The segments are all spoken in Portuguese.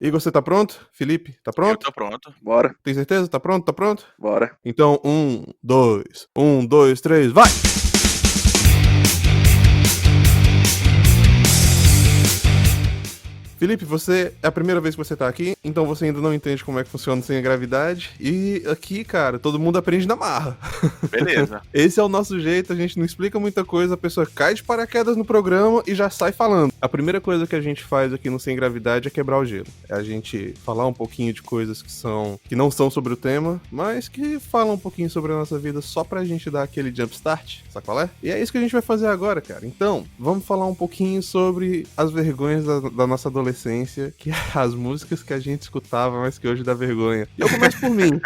Igor, você tá pronto? Felipe, tá Eu pronto? tô pronto. Bora, Tem certeza? Tá pronto? Tá pronto? bora. Então, um, dois, três, vai! Felipe, você é a primeira vez que você tá aqui, então você ainda não entende como é que funciona sem a gravidade. E aqui, cara, todo mundo aprende na marra. Beleza. Esse é o nosso jeito, a gente não explica muita coisa, a pessoa cai de paraquedas no programa e já sai falando. A primeira coisa que a gente faz aqui no Sem Gravidade é quebrar o gelo. É a gente falar um pouquinho de coisas que não são sobre o tema, mas que falam um pouquinho sobre a nossa vida só pra gente dar aquele jumpstart, sabe qual é? E é isso que a gente vai fazer agora, cara. Então, vamos falar um pouquinho sobre as vergonhas da nossa adolescência, que é as músicas que a gente escutava, mas que hoje dá vergonha. E eu começo por mim.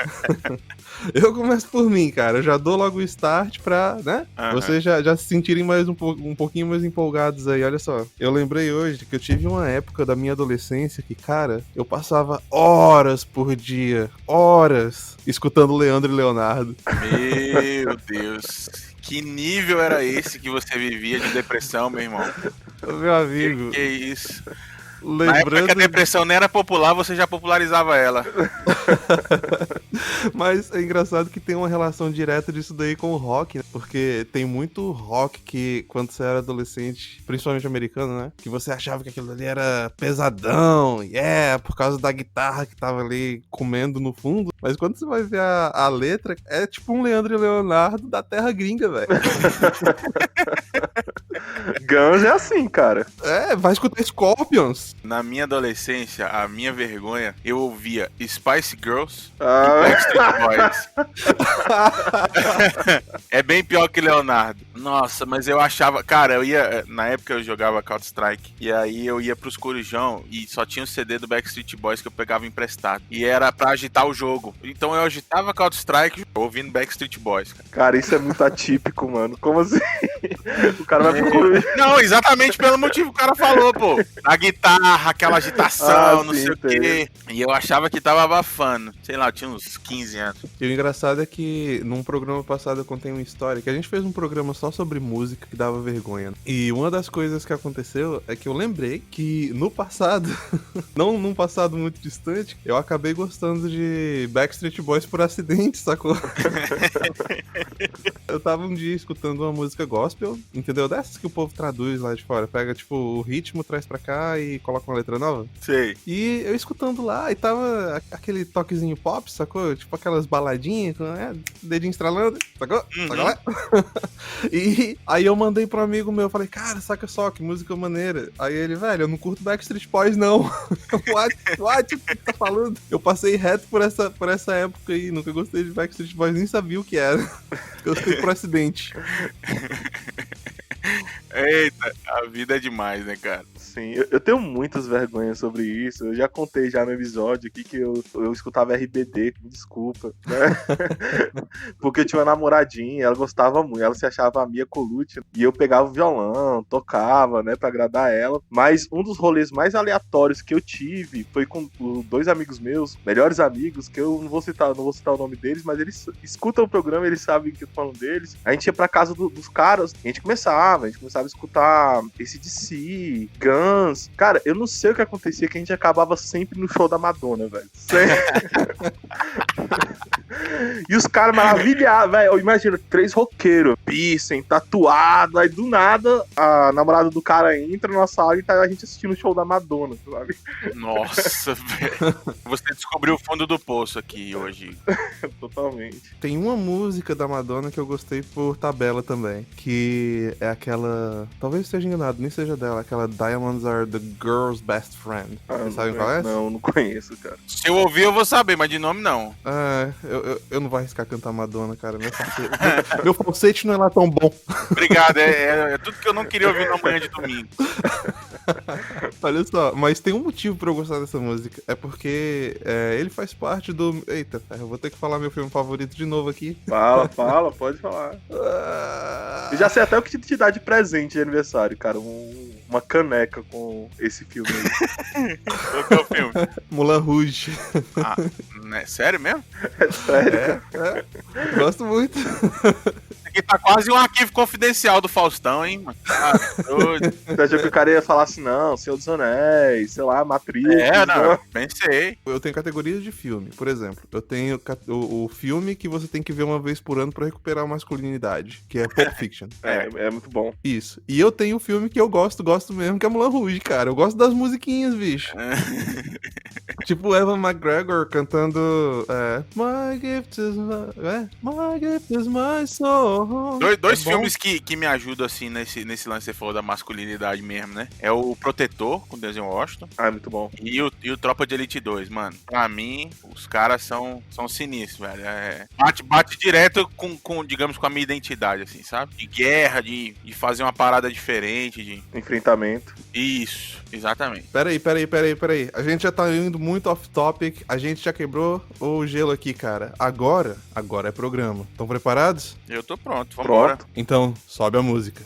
Eu começo por mim, cara. Eu já dou logo o start pra, né? Aham. Vocês já se sentirem mais um pouquinho mais empolgados aí. Olha só. Eu lembrei hoje que eu tive uma época da minha adolescência que, cara, eu passava horas por dia, horas, escutando Leandro e Leonardo. Meu Deus. Que nível era esse que você vivia de depressão, meu irmão? Meu amigo, Que é isso? Na época que a lembrando. depressão nem era popular, você já popularizava ela. Mas é engraçado que tem uma relação direta disso daí com o rock, né? Porque tem muito rock que, quando você era adolescente, principalmente americano, né? Que você achava que aquilo ali era pesadão, por causa da guitarra que tava ali comendo no fundo. Mas quando você vai ver a letra, é tipo um Leandro e Leonardo da terra gringa, velho. Guns é assim, cara. É, vai escutar Scorpions. Na minha adolescência, a minha vergonha, eu ouvia Spice Girls e Ah, Backstreet Boys. É bem pior que Leonardo. Nossa, mas eu achava... Cara, na época eu jogava Counter-Strike. E aí eu ia pros Corujão e só tinha o CD do Backstreet Boys que eu pegava emprestado. E era pra agitar o jogo. Então eu agitava Counter-Strike ouvindo Backstreet Boys, cara. cara, isso é muito atípico, mano. Como assim? O cara vai pro Não, exatamente pelo motivo que o cara falou, pô. A guitarra, aquela agitação, Ah, não sim, sei o quê. E eu achava que tava abafando. Sei lá, eu tinha uns 15 anos. E o engraçado é que num programa passado eu contei uma história que a gente fez um programa só sobre música que dava vergonha. E uma das coisas que aconteceu é que eu lembrei que no passado, não num passado muito distante, eu acabei gostando de Backstreet Boys por acidente, sacou? Eu tava um dia escutando uma música gospel, entendeu? Dessas que o povo traduz lá de fora. Pega, tipo, o ritmo, traz pra cá e coloca uma letra nova. Sei. E eu escutando lá, e tava aquele toquezinho pop, sacou? Tipo aquelas baladinhas, dedinho estralando, sacou? Sacou lá? E aí eu mandei pro amigo meu, falei, cara, saca só, que música maneira. Aí ele, velho, eu não curto Backstreet Boys, não. What? O que tá falando? Eu passei reto por essa época aí, nunca gostei de Backstreet Boys, nem sabia o que era. Gostei por acidente. Eita, a vida é demais, né, cara? Sim, eu tenho muitas vergonhas sobre isso. Eu já contei já no episódio aqui que eu escutava RBD, me desculpa, né? Porque eu tinha uma namoradinha, ela gostava muito, ela se achava a Mia Colucci, e eu pegava o violão, tocava, né, pra agradar ela. Mas um dos rolês mais aleatórios que eu tive foi com dois amigos meus, melhores amigos, que eu não vou citar o nome deles, mas eles escutam o programa, eles sabem que eu tô falando deles. A gente ia pra casa dos caras, a gente começava a escutar AC/DC, Guns. Cara, eu não sei o que acontecia, que a gente acabava sempre no show da Madonna, velho. E os caras maravilhados, velho. Imagina, 3 roqueiros, piercing, tatuado. Aí do nada, a namorada do cara entra na sala e tá a gente assistindo o show da Madonna, sabe? Nossa, velho. Você descobriu o fundo do poço aqui hoje. Totalmente. Tem uma música da Madonna que eu gostei por tabela também, que é aquela... Talvez eu esteja enganado, nem seja dela, aquela Diamonds Are the Girl's Best Friend. Vocês sabem qual é essa? Não conheço, cara. Se eu ouvir, eu vou saber, mas de nome não. Eu não vou arriscar cantar Madonna, cara. Meu falsete não é lá tão bom. Obrigado, é tudo que eu não queria ouvir na manhã de domingo. Olha só, mas tem um motivo pra eu gostar dessa música. É porque ele faz parte do... Eita, eu vou ter que falar meu filme favorito de novo aqui. Fala, pode falar. Eu já sei até o que te dá de presente de aniversário, cara. Uma caneca com esse filme aí. Qual que é o filme? Moulin Rouge. Ah, né? Sério mesmo? É sério, cara. Gosto muito. aqui tá quase um arquivo confidencial do Faustão, hein, mano? Ah, doido. Você achou que o cara ia falar assim, não, Senhor dos Anéis, sei lá, Matrix. Não, pensei. Eu tenho categorias de filme. Por exemplo, eu tenho o filme que você tem que ver uma vez por ano pra recuperar a masculinidade, que é Pulp Fiction. É muito bom. Isso. E eu tenho o filme que eu gosto mesmo, que é Moulin Rouge, cara. Eu gosto das musiquinhas, bicho. Tipo Evan McGregor cantando My gift is my soul. Dois É bom. filmes que me ajudam, assim, nesse lance que você falou da masculinidade mesmo, né? É o Protetor, com o Denzel Washington, É muito bom. e o Tropa de Elite 2, mano. Pra mim, os caras são sinistros, velho. Bate direto com, digamos, com a minha identidade, assim, sabe? De guerra, de fazer uma parada diferente, de... Enfrentamento. Isso, exatamente. Peraí. A gente já tá indo muito off-topic, a gente já quebrou o gelo aqui, cara. Agora é programa. Estão preparados? Eu tô pronto, vambora. Pronto. Então, sobe a música.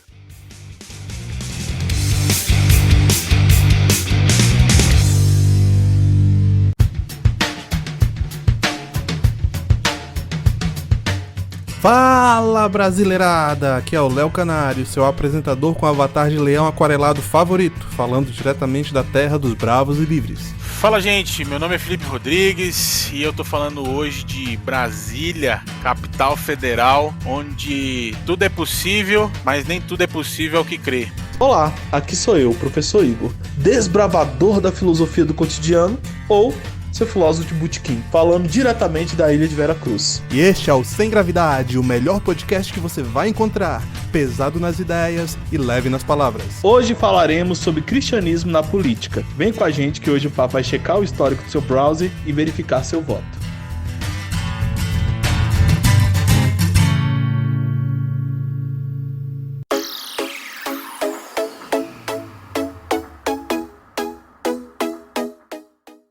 Fala, brasileirada! Aqui é o Léo Canário, seu apresentador com avatar de leão aquarelado favorito, falando diretamente da terra dos bravos e livres. Fala, gente, meu nome é Felipe Rodrigues e eu tô falando hoje de Brasília, capital federal, onde tudo é possível, mas nem tudo é possível ao que crê. Olá, aqui sou eu, o professor Igor, desbravador da filosofia do cotidiano, ou seu filósofo de botequim, falando diretamente da ilha de Vera Cruz. E este é o Sem Gravidade, o melhor podcast que você vai encontrar, pesado nas ideias e leve nas palavras. Hoje falaremos sobre cristianismo na política. Vem com a gente que hoje o papo vai checar o histórico do seu browser e verificar seu voto.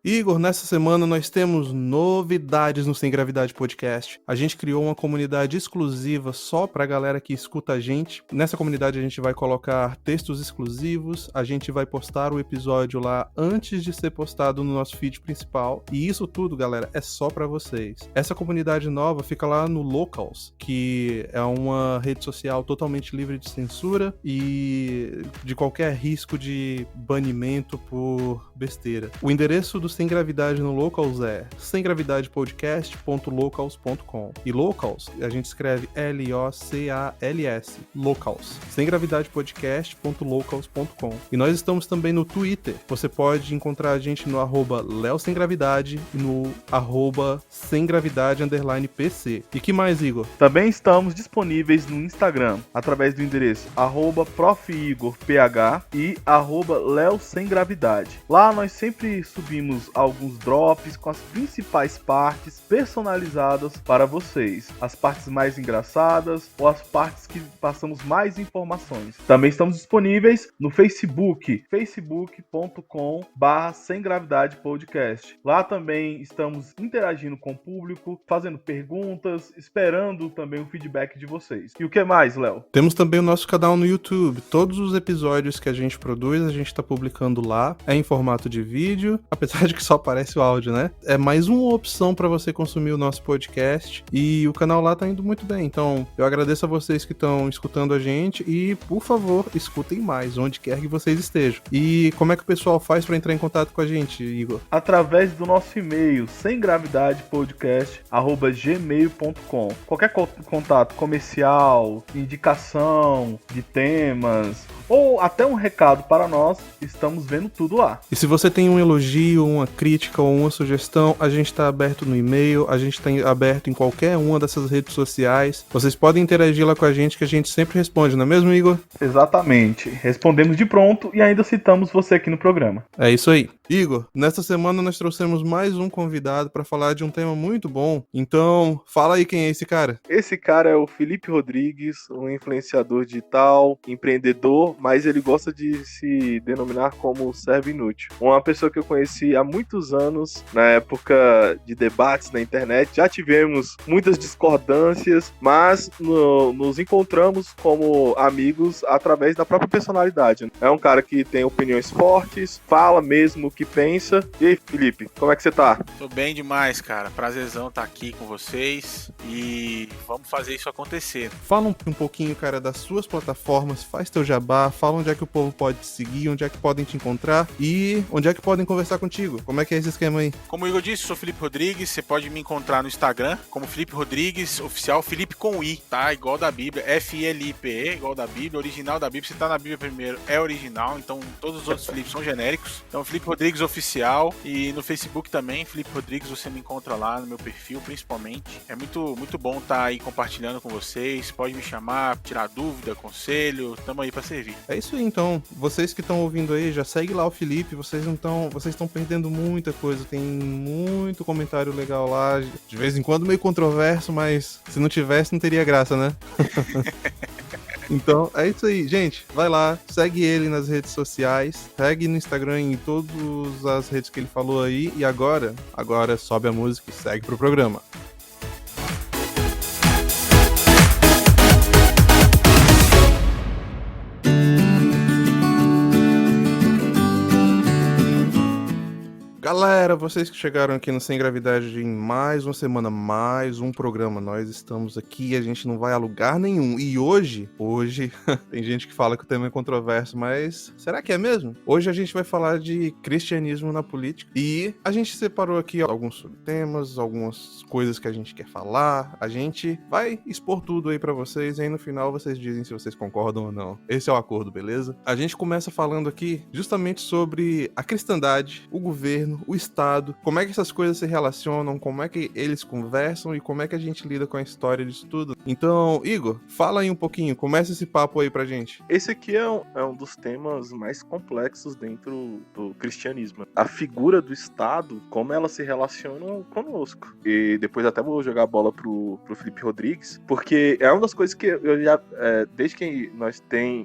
Igor, nessa semana nós temos novidades no Sem Gravidade Podcast. A gente criou uma comunidade exclusiva só pra galera que escuta a gente. Nessa comunidade a gente vai colocar textos exclusivos, a gente vai postar o episódio lá antes de ser postado no nosso feed principal. E isso tudo, galera, é só pra vocês. Essa comunidade nova fica lá no Locals, que é uma rede social totalmente livre de censura e de qualquer risco de banimento por besteira. O endereço do Sem Gravidade no Locals é semgravidadepodcast.locals.com. E Locals, a gente escreve Locals, Locals. semgravidadepodcast.locals.com. E nós estamos também no Twitter. Você pode encontrar a gente no @LeoSemGravidade e no @SemGravidade_PC. E que mais, Igor? Também estamos disponíveis no Instagram, através do endereço @profigorph e @LeoSemGravidade. Lá nós sempre subimos alguns drops com as principais partes personalizadas para vocês. As partes mais engraçadas ou as partes que passamos mais informações. Também estamos disponíveis no Facebook, facebook.com/semgravidadepodcast. Lá também estamos interagindo com o público, fazendo perguntas, esperando também o feedback de vocês. E o que mais, Léo? Temos também o nosso canal no YouTube. Todos os episódios que a gente produz, a gente tá publicando lá. É em formato de vídeo, apesar de que só aparece o áudio, né? É mais uma opção para você consumir o nosso podcast e o canal lá tá indo muito bem. Então, eu agradeço a vocês que estão escutando a gente e, por favor, escutem mais, onde quer que vocês estejam. E como é que o pessoal faz para entrar em contato com a gente, Igor? Através do nosso e-mail, semgravidadepodcast@gmail.com. Qualquer contato comercial, indicação de temas ou até um recado para nós, estamos vendo tudo lá. E se você tem um elogio, uma crítica ou uma sugestão, a gente está aberto no e-mail, a gente está aberto em qualquer uma dessas redes sociais. Vocês podem interagir lá com a gente que a gente sempre responde, não é mesmo, Igor? Exatamente. Respondemos de pronto e ainda citamos você aqui no programa. É isso aí. Igor, nesta semana nós trouxemos mais um convidado para falar de um tema muito bom. Então, fala aí quem é esse cara. Esse cara é o Felipe Rodrigues, um influenciador digital, empreendedor, mas ele gosta de se denominar como servo inútil. Uma pessoa que eu conheci há muitos anos, na época de debates na internet. Já tivemos muitas discordâncias, mas nos encontramos como amigos através da própria personalidade. É um cara que tem opiniões fortes, fala mesmo que pensa. E aí, Felipe, como é que você tá? Tô bem demais, cara. Prazerzão estar aqui com vocês e vamos fazer isso acontecer. Fala um pouquinho, cara, das suas plataformas, faz teu jabá, fala onde é que o povo pode te seguir, onde é que podem te encontrar e onde é que podem conversar contigo. Como é que é esse esquema aí? Como o Igor disse, sou Felipe Rodrigues, você pode me encontrar no Instagram como Felipe Rodrigues Oficial, Felipe com I, tá? Igual da Bíblia, Filipe, igual da Bíblia, original da Bíblia. Se tá na Bíblia primeiro, é original, então todos os outros Felipe são genéricos. Então, Felipe Rodrigues Oficial e no Facebook também, Felipe Rodrigues, você me encontra lá no meu perfil, principalmente. É muito bom estar aí compartilhando com vocês, pode me chamar, tirar dúvida, conselho, tamo aí pra servir. É isso aí, então. Vocês que estão ouvindo aí, já segue lá o Felipe, vocês estão perdendo muita coisa, tem muito comentário legal lá, de vez em quando meio controverso, mas se não tivesse não teria graça, né? Então, é isso aí, gente. Vai lá, segue ele nas redes sociais, segue no Instagram em todas as redes que ele falou aí. E agora sobe a música e segue pro programa. Galera, vocês que chegaram aqui no Sem Gravidade em mais uma semana, mais um programa. Nós estamos aqui, a gente não vai a lugar nenhum. E hoje, tem gente que fala que o tema é controverso, mas será que é mesmo? Hoje a gente vai falar de cristianismo na política. E a gente separou aqui alguns subtemas, algumas coisas que a gente quer falar. A gente vai expor tudo aí pra vocês e aí no final vocês dizem se vocês concordam ou não. Esse é o acordo, beleza? A gente começa falando aqui justamente sobre a cristandade, o governo, o Estado, como é que essas coisas se relacionam, como é que eles conversam e como é que a gente lida com a história disso tudo. Então, Igor, fala aí um pouquinho, começa esse papo aí pra gente. Esse aqui é um dos temas mais complexos dentro do cristianismo. A figura do Estado, como ela se relaciona conosco. E depois até vou jogar a bola pro Felipe Rodrigues, porque é uma das coisas que eu já, desde que nós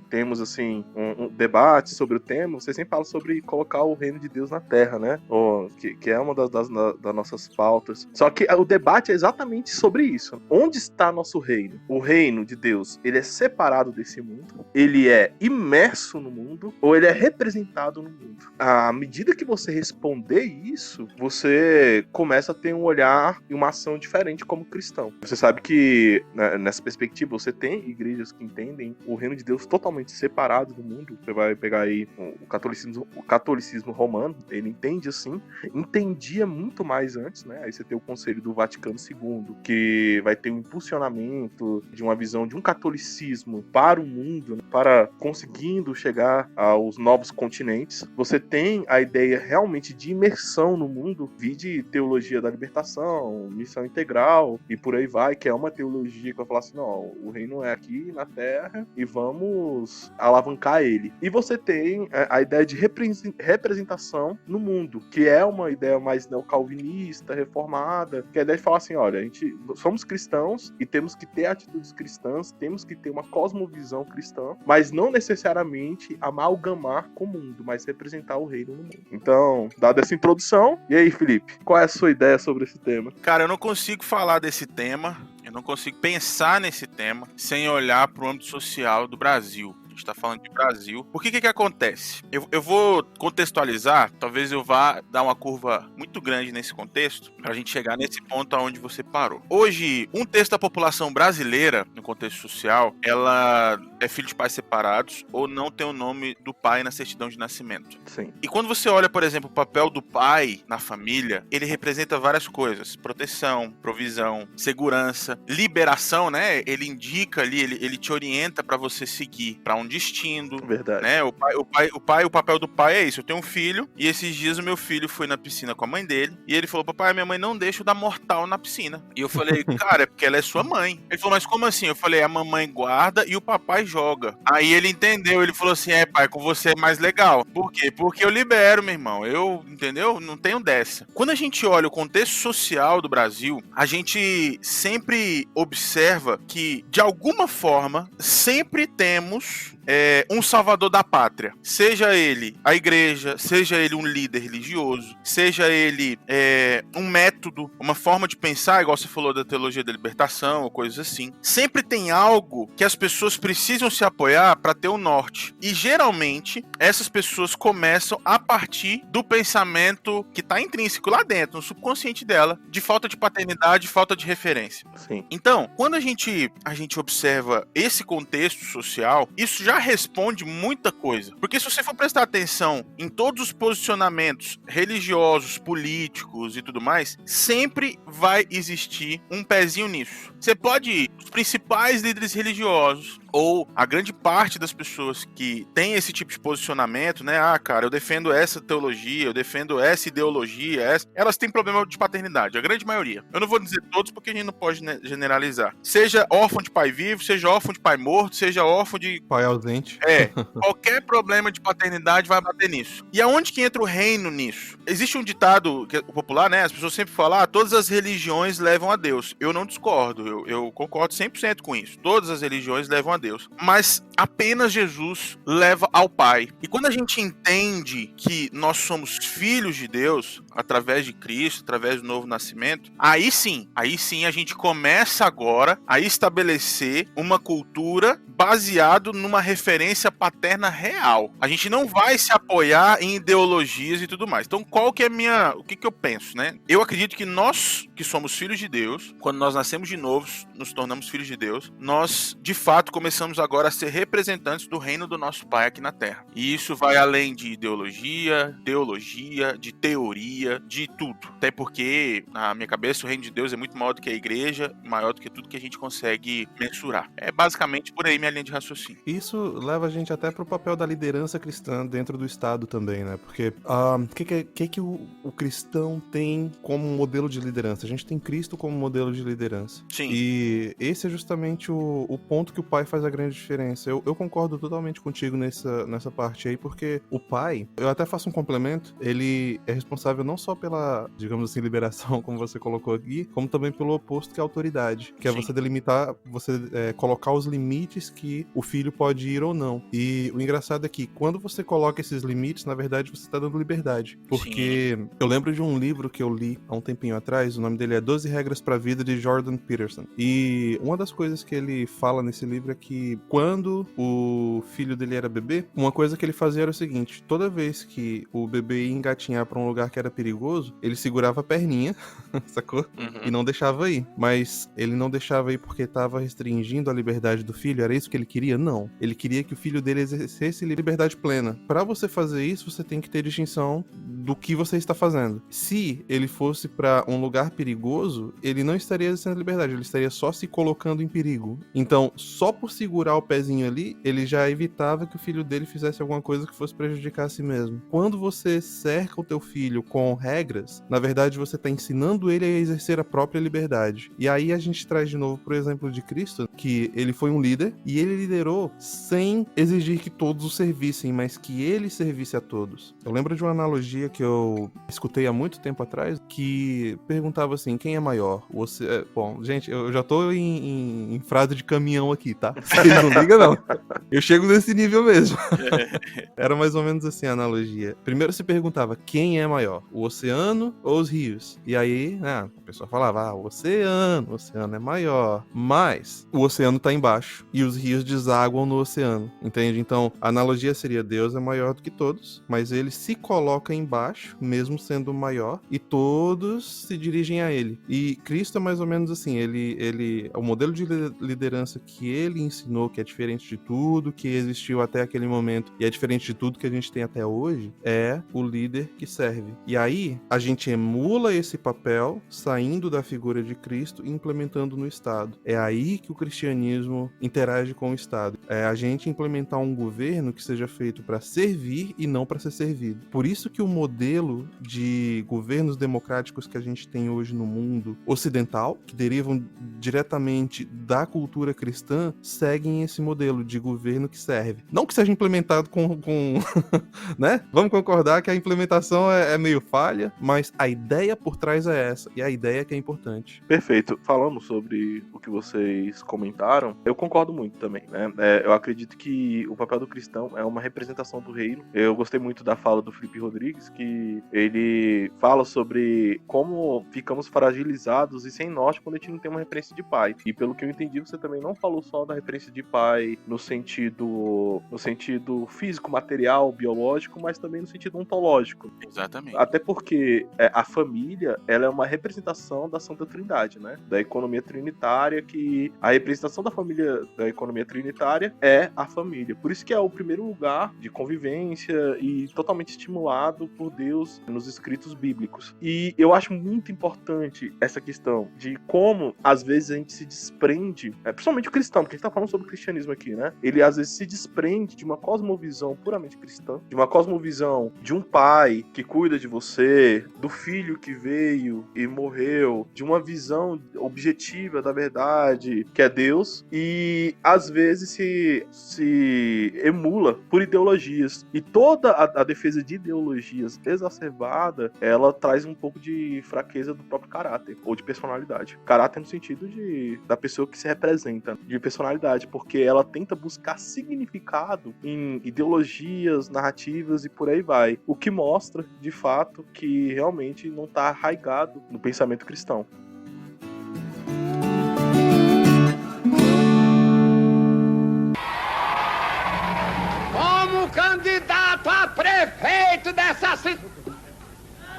temos assim, um debate sobre o tema, você sempre fala sobre colocar o reino de Deus na terra, né? Que é uma das nossas pautas. Só que o debate é exatamente sobre isso. Onde está nosso reino? O reino de Deus, ele é separado desse mundo? Ele é imerso no mundo? Ou ele é representado no mundo? À medida que você responder isso, você começa a ter um olhar e uma ação diferente como cristão. Você sabe que, nessa perspectiva, você tem igrejas que entendem o reino de Deus totalmente separado do mundo. Você vai pegar aí o catolicismo romano, ele entende assim, entendia muito mais antes, né? Aí você tem o Conselho do Vaticano II, que vai ter um impulsionamento de uma visão de um catolicismo para o mundo, né? Para conseguindo chegar aos novos continentes. Você tem a ideia realmente de imersão no mundo, vide teologia da libertação, missão integral e por aí vai, que é uma teologia que vai falar assim, não, o reino é aqui na terra e vamos alavancar ele. E você tem a ideia de representação no mundo, que é uma ideia mais neocalvinista, reformada, que é a ideia de falar assim, olha, somos cristãos e temos que ter atitudes cristãs, temos que ter uma cosmovisão cristã, mas não necessariamente amalgamar com o mundo, mas representar o reino no mundo. Então, dada essa introdução, e aí, Felipe, qual é a sua ideia sobre esse tema? Cara, eu não consigo falar desse tema, eu não consigo pensar nesse tema sem olhar para o âmbito social do Brasil. A gente tá falando de Brasil. Por que acontece? Eu vou contextualizar, talvez eu vá dar uma curva muito grande nesse contexto, pra gente chegar nesse ponto aonde você parou. Hoje, um terço da população brasileira, no contexto social, ela é filho de pais separados ou não tem o nome do pai na certidão de nascimento. Sim. E quando você olha, por exemplo, o papel do pai na família, ele representa várias coisas. Proteção, provisão, segurança, liberação, né? Ele indica ali, ele te orienta pra você seguir pra um destino. Verdade. Né? O papel do pai é isso. Eu tenho um filho e esses dias o meu filho foi na piscina com a mãe dele e ele falou, papai, minha mãe não deixa eu dar mortal na piscina. E eu falei, cara, é porque ela é sua mãe. Ele falou, mas como assim? Eu falei, a mamãe guarda e o papai joga. Aí ele entendeu, ele falou assim, pai, com você é mais legal. Por quê? Porque eu libero, meu irmão. Entendeu? Não tenho dessa. Quando a gente olha o contexto social do Brasil, a gente sempre observa que, de alguma forma, sempre temos um salvador da pátria. Seja ele a igreja, seja ele um líder religioso, seja ele um método, uma forma de pensar, igual você falou da teologia da libertação ou coisas assim. Sempre tem algo que as pessoas precisam se apoiar para ter o norte. E geralmente essas pessoas começam a partir do pensamento que está intrínseco lá dentro, no subconsciente dela, de falta de paternidade, falta de referência. Sim. Então, quando a gente observa esse contexto social, isso já responde muita coisa. Porque se você for prestar atenção em todos os posicionamentos religiosos, políticos e tudo mais, sempre vai existir um pezinho nisso. Você pode ir, os principais líderes religiosos, ou a grande parte das pessoas que tem esse tipo de posicionamento, né? Ah, cara, eu defendo essa teologia, eu defendo essa ideologia, elas têm problema de paternidade, a grande maioria. Eu não vou dizer todos porque a gente não pode generalizar. Seja órfão de pai vivo, seja órfão de pai morto, seja órfão de... Pai ausente. Qualquer problema de paternidade vai bater nisso. E aonde que entra o reino nisso? Existe um ditado popular, né? As pessoas sempre falam, todas as religiões levam a Deus. Eu não discordo, eu concordo 100% com isso. Todas as religiões levam a Deus, mas apenas Jesus leva ao Pai. E quando a gente entende que nós somos filhos de Deus através de Cristo, através do novo nascimento, aí sim a gente começa agora a estabelecer uma cultura baseado numa referência paterna real. A gente não vai se apoiar em ideologias e tudo mais. Então, qual que é o que eu penso, né? Eu acredito que nós, que somos filhos de Deus, quando nós nascemos de novo, nos tornamos filhos de Deus, nós, de fato, começamos agora a ser representantes do reino do nosso Pai aqui na Terra. E isso vai além de ideologia, teologia, de teoria, de tudo. Até porque, na minha cabeça, o reino de Deus é muito maior do que a igreja, maior do que tudo que a gente consegue mensurar. É basicamente por aí minha linha de raciocínio. Isso leva a gente até pro papel da liderança cristã dentro do Estado também, né? Porque o que o cristão tem como modelo de liderança? A gente tem Cristo como modelo de liderança. Sim. E esse é justamente o ponto que o pai faz a grande diferença. Eu concordo totalmente contigo nessa parte aí, porque o pai, eu até faço um complemento, ele é responsável não só pela, digamos assim, liberação, como você colocou aqui, como também pelo oposto, que é a autoridade, que é você delimitar, colocar os limites que o filho pode ir ou não. E o engraçado é que quando você coloca esses limites, na verdade você tá dando liberdade. Porque eu lembro de um livro que eu li há um tempinho atrás, o nome dele é 12 Regras pra Vida, de Jordan Peterson. E uma das coisas que ele fala nesse livro é que quando o filho dele era bebê, uma coisa que ele fazia era o seguinte: toda vez que o bebê ia engatinhar pra um lugar que era perigoso, ele segurava a perninha, sacou? E não deixava ir. Mas ele não deixava ir porque tava restringindo a liberdade do filho? Era isso que ele queria? Não. Ele queria que o filho dele exercesse liberdade plena. Pra você fazer isso, você tem que ter distinção do que você está fazendo. Se ele fosse pra um lugar perigoso, ele não estaria exercendo liberdade, ele estaria só se colocando em perigo. Então, só por segurar o pezinho ali, ele já evitava que o filho dele fizesse alguma coisa que fosse prejudicar a si mesmo. Quando você cerca o teu filho com regras, na verdade você está ensinando ele a exercer a própria liberdade. E aí a gente traz de novo pro exemplo de Cristo, que ele foi um líder e ele liderou sem exigir que todos o servissem, mas que ele servisse a todos. Eu lembro de uma analogia que eu escutei há muito tempo atrás, que perguntava assim: quem é maior? Você... Bom, gente, eu já tô em frase de caminhão aqui, tá? Vocês não ligam, não. Eu chego nesse nível mesmo. Era mais ou menos assim a analogia. Primeiro se perguntava quem é maior, o oceano ou os rios? E aí, a pessoa falava, o oceano é maior. Mas o oceano tá embaixo e os rios desaguam no oceano, entende? Então, a analogia seria: Deus é maior do que todos, mas ele se coloca embaixo, mesmo sendo maior, e todos se dirigem a ele. E Cristo é mais ou menos assim, o modelo de liderança que ele ensinou, que é diferente de tudo que existiu até aquele momento, e é diferente de tudo que a gente tem até hoje, é o líder que serve. E aí, a gente emula esse papel, saindo da figura de Cristo e implementando no Estado. É aí que o cristianismo interage com o Estado. É a gente implementar um governo que seja feito para servir e não para ser servido. Por isso que o modelo de governos democráticos que a gente tem hoje no mundo ocidental, que derivam diretamente da cultura cristã, seguem esse modelo de governo que serve. Não que seja implementado com né? Vamos concordar que a implementação é meio falha, falha, mas a ideia por trás é essa, e a ideia que é importante. Perfeito. Falando sobre o que vocês comentaram, eu concordo muito também, né? Eu acredito que o papel do cristão é uma representação do reino. Eu gostei muito da fala do Felipe Rodrigues, que ele fala sobre como ficamos fragilizados e sem norte quando a gente não tem uma referência de pai. E pelo que eu entendi, você também não falou só da referência de pai no sentido físico, material, biológico, mas também no sentido ontológico. Exatamente. Até porque a família, ela é uma representação da Santa Trindade, né? Da economia trinitária, que a representação da família, da economia trinitária é a família. Por isso que é o primeiro lugar de convivência e totalmente estimulado por Deus nos escritos bíblicos. E eu acho muito importante essa questão de como, às vezes, a gente se desprende, principalmente o cristão, porque a gente tá falando sobre o cristianismo aqui, né? Ele, às vezes, se desprende de uma cosmovisão puramente cristã, de uma cosmovisão de um pai que cuida de você, do filho que veio e morreu, de uma visão objetiva da verdade, que é Deus, e às vezes se emula por ideologias. E toda a defesa de ideologias exacerbada, ela traz um pouco de fraqueza do próprio caráter, ou de personalidade. Caráter no sentido da pessoa que se representa, de personalidade, porque ela tenta buscar significado em ideologias, narrativas e por aí vai. O que mostra, de fato, que realmente não está arraigado no pensamento cristão. Como candidato a prefeito dessa cidade.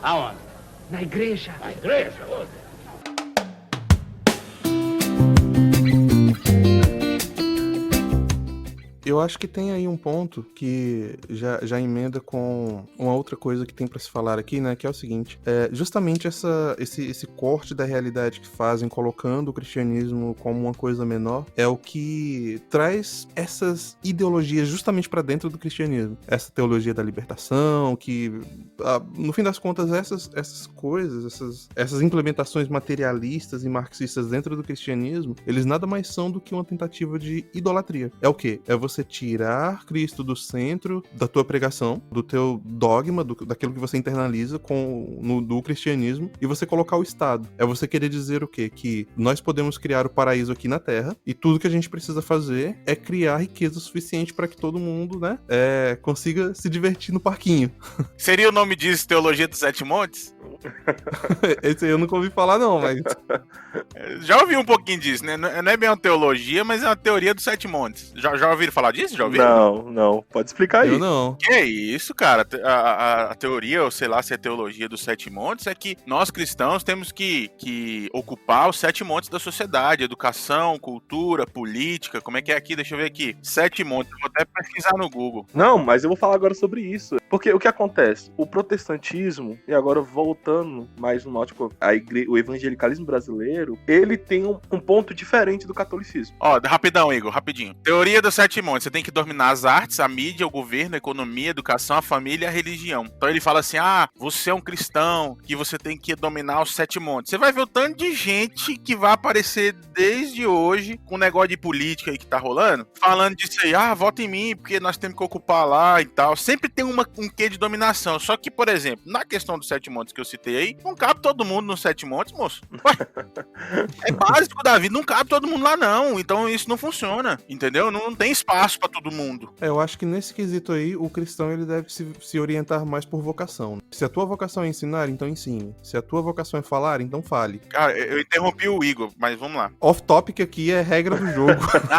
Aonde? Na igreja. Na igreja? Eu acho que tem aí um ponto que já emenda com uma outra coisa que tem pra se falar aqui, né? Que é o seguinte, justamente esse corte da realidade que fazem, colocando o cristianismo como uma coisa menor, é o que traz essas ideologias justamente pra dentro do cristianismo. Essa teologia da libertação, que, no fim das contas, essas coisas, essas implementações materialistas e marxistas dentro do cristianismo, eles nada mais são do que uma tentativa de idolatria. É o quê? É você tirar Cristo do centro da tua pregação, do teu dogma, daquilo que você internaliza do cristianismo, e você colocar o Estado. É você querer dizer o quê? Que nós podemos criar o paraíso aqui na Terra, e tudo que a gente precisa fazer é criar riqueza suficiente para que todo mundo, né, consiga se divertir no parquinho. Seria o nome disso Teologia dos Sete Montes? Esse aí eu nunca ouvi falar não, mas... Já ouvi um pouquinho disso, né? Não é bem uma teologia, mas é uma teoria dos Sete Montes. Já ouviram falar disso? Já ouviram? Não. Pode explicar aí. Eu não. Que isso, cara? A teoria, ou sei lá se é teologia dos Sete Montes, é que nós cristãos temos que ocupar os Sete Montes da sociedade. Educação, cultura, política. Como é que é aqui? Deixa eu ver aqui. Sete Montes. Vou até pesquisar no Google. Não, mas eu vou falar agora sobre isso. Porque o que acontece? O protestantismo, e agora voltando mais no nótico, o evangelicalismo brasileiro, ele tem um ponto diferente do catolicismo. Ó, rapidão, Igor, rapidinho. Teoria dos Sete Montes. Você tem que dominar as artes, a mídia, o governo, a economia, a educação, a família e a religião. Então ele fala assim, você é um cristão, que você tem que dominar os Sete Montes. Você vai ver o tanto de gente que vai aparecer desde hoje com o negócio de política aí que tá rolando, falando disso aí, vota em mim, porque nós temos que ocupar lá e tal. Sempre tem um quê de dominação. Só que, por exemplo, na questão dos Sete Montes que eu citei aí, não cabe todo mundo nos Sete Montes, moço. Ué, é básico da vida, não cabe todo mundo lá não. Então isso não funciona, entendeu? Não tem espaço pra todo mundo. Eu acho que nesse quesito aí, o cristão ele deve se orientar mais por vocação. Se a tua vocação é ensinar, então ensine. Se a tua vocação é falar, então fale. Cara, eu interrompi o Igor, mas vamos lá. Off-topic aqui é regra do jogo.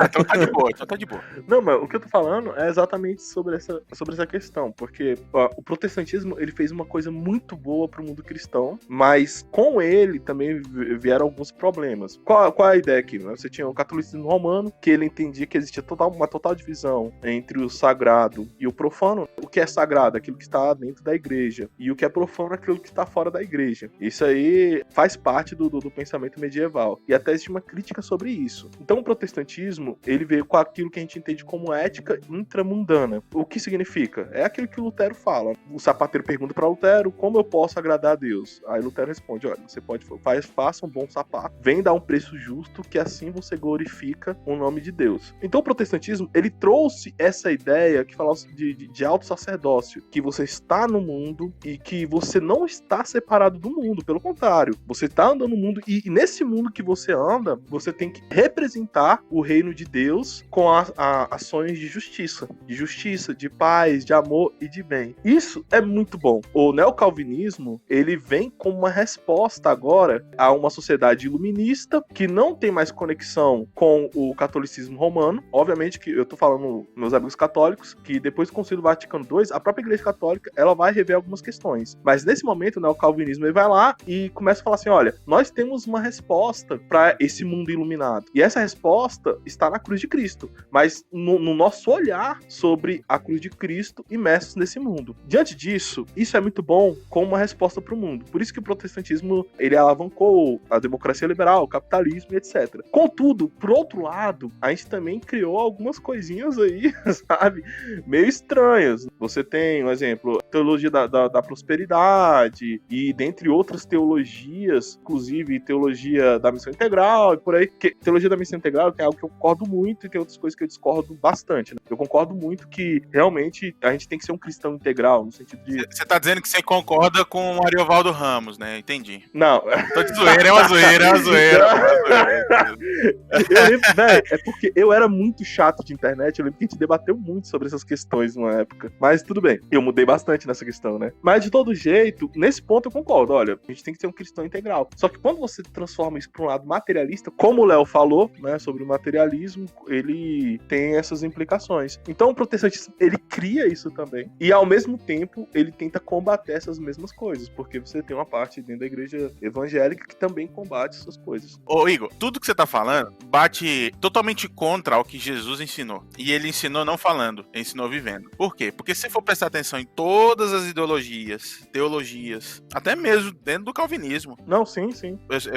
Então tá de boa, Não, mas o que eu tô falando é exatamente sobre essa questão, porque o protestantismo, ele fez uma coisa muito boa pro mundo cristão, mas com ele também vieram alguns problemas. Qual a ideia aqui? Né? Você tinha o catolicismo romano, que ele entendia que existia uma total divisão entre o sagrado e o profano. O que é sagrado? Aquilo que está dentro da igreja. E o que é profano? Aquilo que está fora da igreja. Isso aí faz parte do pensamento medieval. E até existe uma crítica sobre isso. Então o protestantismo, ele veio com aquilo que a gente entende como ética intramundana. O que significa? É aquilo que o Lutero fala. O sapateiro pergunta para Lutero, como eu posso agradar a Deus? Aí Lutero responde, olha, você pode faça um bom sapato, vem dar um preço justo, que assim você glorifica o nome de Deus. Então o protestantismo, ele trouxe essa ideia que falava de auto-sacerdócio, que você está no mundo e que você não está separado do mundo, pelo contrário, você está andando no mundo e nesse mundo que você anda, você tem que representar o reino de Deus com ações de justiça, de paz, de amor e de bem. Isso é muito bom. O neocalvinismo, ele vem como uma resposta agora a uma sociedade iluminista que não tem mais conexão com o catolicismo romano. Obviamente que eu tô falando, meus amigos católicos, que depois do Concílio Vaticano II, a própria Igreja Católica, ela vai rever algumas questões. Mas nesse momento, o neocalvinismo, ele vai lá e começa a falar assim, olha, nós temos uma resposta para esse mundo iluminado. E essa resposta está na cruz de Cristo, mas no nosso olhar sobre a cruz de Cristo imersos nesse mundo. Diante disso, isso é muito bom como uma resposta para o mundo. Por isso que o protestantismo, ele alavancou a democracia liberal, o capitalismo, etc. Contudo, por outro lado, a gente também criou algumas coisinhas aí, sabe, meio estranhas. Você tem, um exemplo, a teologia da prosperidade e dentre outras teologias, inclusive teologia da missão integral e por aí. Teologia da missão integral é algo que eu concordo muito e tem outras coisas que eu discordo bastante, né? Eu concordo muito que realmente a gente tem que ser um cristão integral, no sentido de... Você tá dizendo que você concorda com o Ariovaldo Ramos, né? Entendi. Não. Tô de zoeira, é uma zoeira. Eu lembro, velho, é porque eu era muito chato de internet, eu lembro que a gente debateu muito sobre essas questões numa época. Mas tudo bem, eu mudei bastante nessa questão, né? Mas de todo jeito, nesse ponto eu concordo, olha, a gente tem que ser um cristão integral. Só que quando você transforma isso para um lado materialista, como o Léo falou, né, sobre o materialismo, ele tem essas implicações. Então o protestantismo, ele cria isso também. E ao mesmo tempo, ele tenta combater essas mesmas coisas, porque você tem uma parte dentro da igreja evangélica que também combate essas coisas. Ô Igor, tudo que você tá falando bate totalmente contra o que Jesus ensinou. E ele ensinou não falando, ele ensinou vivendo. Por quê? Porque se você for prestar atenção em todas as ideologias, teologias, até mesmo dentro do calvinismo. Não, sim.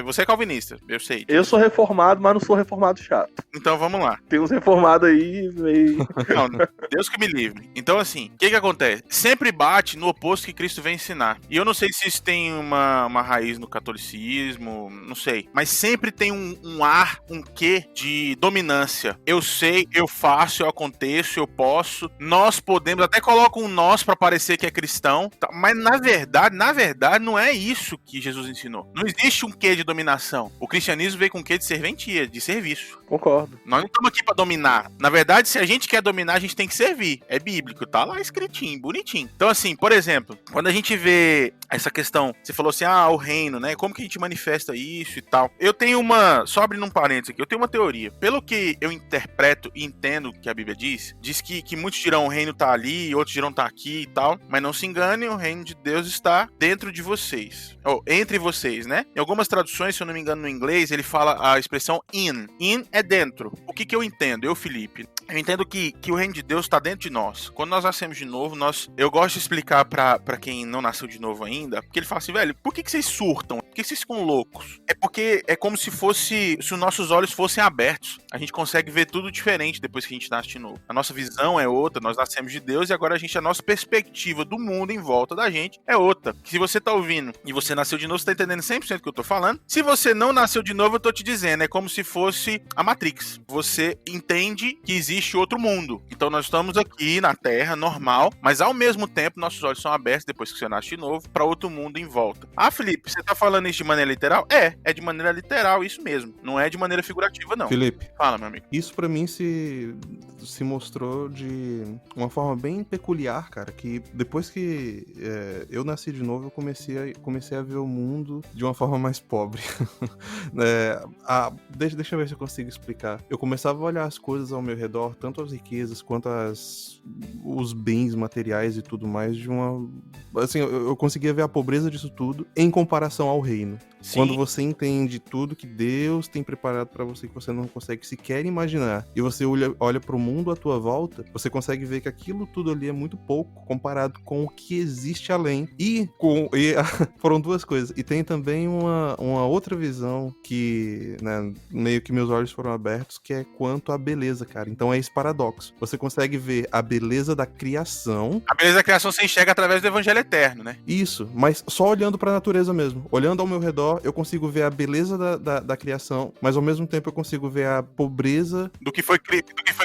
Você é calvinista, eu sei. Eu sou reformado, mas não sou reformado chato. Então vamos lá. Tem uns reformados aí, meio... Não, Deus que me livre. Então assim, o que acontece? Sempre bate no oposto que Cristo vem ensinar. E eu não sei se isso tem uma raiz no catolicismo, não sei. Mas sempre tem um ar, um quê de dominância. Eu sei, eu faço, eu aconteço, eu posso. Nós podemos, até coloca um nós pra parecer que é cristão. Mas na verdade, não é isso que Jesus ensinou. Não existe um quê de dominação. O cristianismo veio com um quê de serventia, de serviço. Concordo. Nós não estamos aqui pra dominar. Na verdade, se a gente quer dominar, a gente tem que servir. É bíblico, tá lá escritinho, bonitinho. Então assim, por exemplo, quando a gente vê essa questão, você falou assim, o reino, né? Como que a gente manifesta isso e tal? Eu tenho só abrindo um parênteses aqui, eu tenho uma teoria. Pelo que eu interpreto e entendo que a Bíblia diz que muitos dirão o reino tá ali, outros dirão tá aqui e tal, mas não se enganem, o reino de Deus está dentro de vocês. Ou entre vocês, né? Em algumas traduções, se eu não me engano no inglês, ele fala a expressão in. In é dentro. O que eu entendo? Eu, Felipe, eu entendo que o reino de Deus está dentro de nós. Quando nós nascemos de novo, eu gosto de explicar pra quem não nasceu de novo ainda, porque ele fala assim, velho, por que vocês surtam? Por que vocês ficam loucos? É porque é como se os nossos olhos fossem abertos. A gente consegue ver tudo diferente depois que a gente nasce de novo. A nossa visão é outra, nós nascemos de Deus e agora a nossa perspectiva do mundo em volta da gente é outra. Se você tá ouvindo e você nasceu de novo, você tá entendendo 100% do que eu tô falando. Se você não nasceu de novo, eu tô te dizendo, é como se fosse a Matrix. Você entende que existe outro mundo. Então nós estamos aqui na Terra, normal, mas ao mesmo tempo nossos olhos são abertos depois que você nasce de novo para outro mundo em volta. Felipe, você tá falando isso de maneira literal? É de maneira literal, isso mesmo. Não é de maneira figurativa, não. Felipe. Fala, meu amigo. Isso pra mim se mostrou de uma forma bem peculiar, cara, que depois que eu nasci de novo, eu comecei a ver o mundo de uma forma mais pobre. Deixa eu ver se eu consigo explicar. Eu começava a olhar as coisas ao meu redor, tanto as riquezas quanto os bens materiais e tudo mais, de uma... Assim, eu conseguia ver a pobreza disso tudo em comparação ao reino. Sim. Quando você entende tudo que Deus tem preparado pra você, que você não consegue sequer imaginar, e você olha pro mundo à tua volta, você consegue ver que aquilo tudo ali é muito pouco comparado com o que existe além. Foram duas coisas. E tem também uma outra visão que, né, meio que meus olhos foram abertos, que é quanto à beleza, cara. Então é esse paradoxo. Você consegue ver a beleza da criação. A beleza da criação você enxerga através do evangelho eterno, né? Isso, mas só olhando pra natureza mesmo. Olhando ao meu redor, redor, eu consigo ver a beleza da criação, mas ao mesmo tempo eu consigo ver a pobreza. Do que foi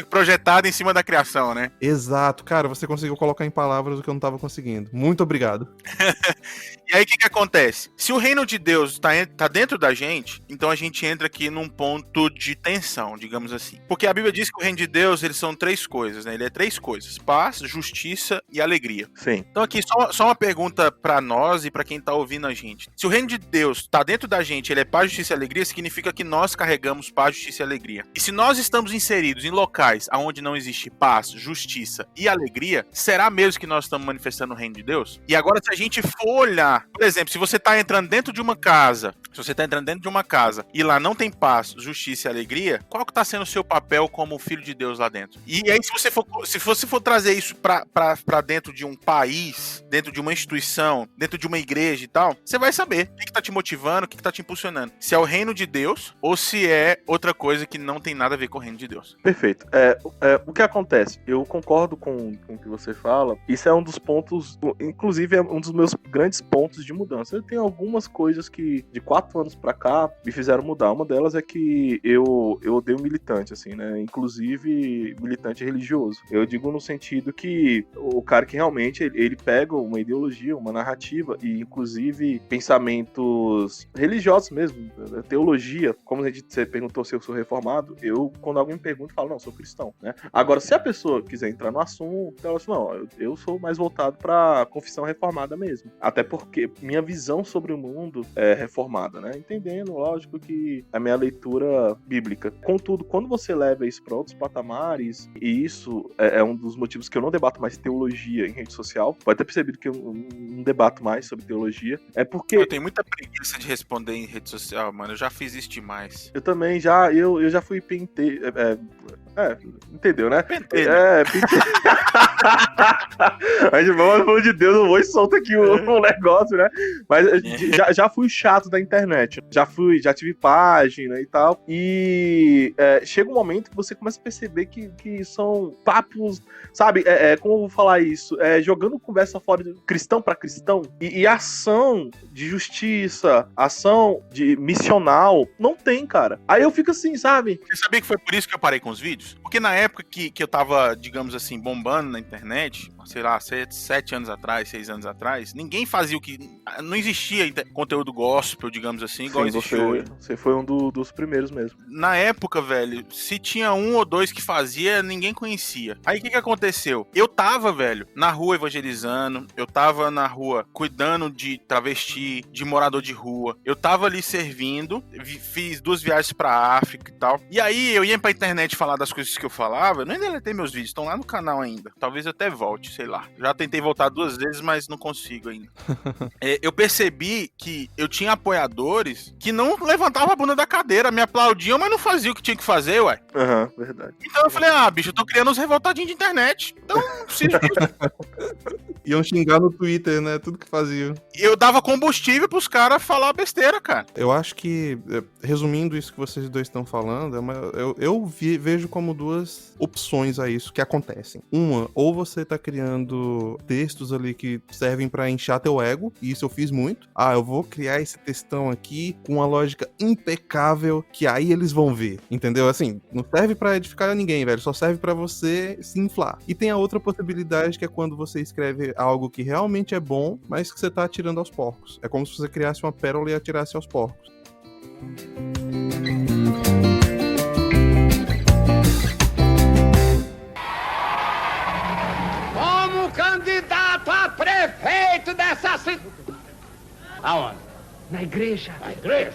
projetado em cima da criação, né? Exato, cara, você conseguiu colocar em palavras o que eu não tava conseguindo. Muito obrigado. E aí o que acontece? Se o reino de Deus tá dentro da gente, então a gente entra aqui num ponto de tensão, digamos assim. Porque a Bíblia diz que o reino de Deus, eles são três coisas, né? Ele é três coisas: paz, justiça e alegria. Sim. Então aqui só uma pergunta pra nós e pra quem tá ouvindo a gente. Se o reino de Deus tá dentro da gente, ele é paz, justiça e alegria, significa que nós carregamos paz, justiça e alegria. E se nós estamos inseridos em locais onde não existe paz, justiça e alegria, será mesmo que nós estamos manifestando o reino de Deus? E agora, se a gente for olhar, por exemplo, se você tá entrando dentro de uma casa, e lá não tem paz, justiça e alegria, qual que tá sendo o seu papel como filho de Deus lá dentro? E aí, se você for trazer isso pra dentro de um país, dentro de uma instituição, dentro de uma igreja e tal, você vai saber o que tá te motivando, o que tá te impulsionando. Se é o reino de Deus ou se é outra coisa que não tem nada a ver com o reino de Deus. Perfeito. O que acontece? Eu concordo com o que você fala. Isso é um dos pontos, inclusive é um dos meus grandes pontos de mudança. Eu tenho algumas coisas que de 4 anos pra cá me fizeram mudar. Uma delas é que eu odeio militante, assim, né? Inclusive militante religioso. Eu digo no sentido que o cara que realmente ele pega uma ideologia, uma narrativa e inclusive pensamentos religiosos mesmo, teologia. Como você perguntou se eu sou reformado, quando alguém me pergunta, eu falo, não, eu sou cristão, né? Agora, se a pessoa quiser entrar no assunto, ela fala, não, eu sou mais voltado pra confissão reformada mesmo. Até porque minha visão sobre o mundo é reformada, né? Entendendo, lógico, que a minha leitura bíblica. Contudo, quando você leva isso para outros patamares, e isso é um dos motivos que eu não debato mais teologia em rede social, pode ter percebido que eu não debato mais sobre teologia, é porque... Eu tenho muita preguiça de responder em rede social, mano. Eu já fiz isso demais. Eu também eu já fui entendeu, né? Pentei, Pentei. Mas, pelo amor de Deus, eu vou e solto aqui um negócio, né? Mas já fui chato da internet. Já tive página e tal. E chega um momento que você começa a perceber que são papos, sabe? Como eu vou falar isso? Jogando conversa fora de cristão pra cristão. E ação de justiça, ação de missional, não tem, cara. Aí eu fico assim, sabe? Você sabia que foi por isso que eu parei com os vídeos? Porque na época que eu tava, digamos assim, bombando na internet, sei lá, 7 anos atrás, 6 anos atrás, ninguém fazia o que... Não existia conteúdo gospel, digamos assim, igual existe hoje. Você foi um dos primeiros mesmo. Na época, velho, se tinha um ou dois que fazia, ninguém conhecia. Aí o que aconteceu? Eu tava, velho, na rua evangelizando, eu tava na rua cuidando de travesti, de morador de rua, eu tava ali servindo, fiz 2 viagens pra África e tal. E aí eu ia pra internet falar das coisas que eu falava, eu nem deletei meus vídeos, estão lá no canal ainda. Talvez eu até volte, sei lá. Já tentei voltar 2 vezes, mas não consigo ainda. Eu percebi que eu tinha apoiadores que não levantavam a bunda da cadeira, me aplaudiam, mas não faziam o que tinha que fazer, ué. Verdade. Então eu falei, bicho, eu tô criando uns revoltadinhos de internet. Então não preciso disso. Iam xingar no Twitter, né? Tudo que faziam. Eu dava combustível pros caras falar besteira, cara. Eu acho que, resumindo isso que vocês dois estão falando, eu vejo como 2 opções a isso que acontecem. Uma, ou você tá criando textos ali que servem pra inchar teu ego, e isso eu fiz muito. Eu vou criar esse textão aqui com uma lógica impecável, que aí eles vão ver, entendeu? Assim, não serve pra edificar ninguém, velho, só serve pra você se inflar. E tem a outra possibilidade, que é quando você escreve algo que realmente é bom, mas que você tá atirando aos porcos. É como se você criasse uma pérola e atirasse aos porcos. Como candidato a prefeito dessa cidade. Aonde? Na igreja. Na igreja?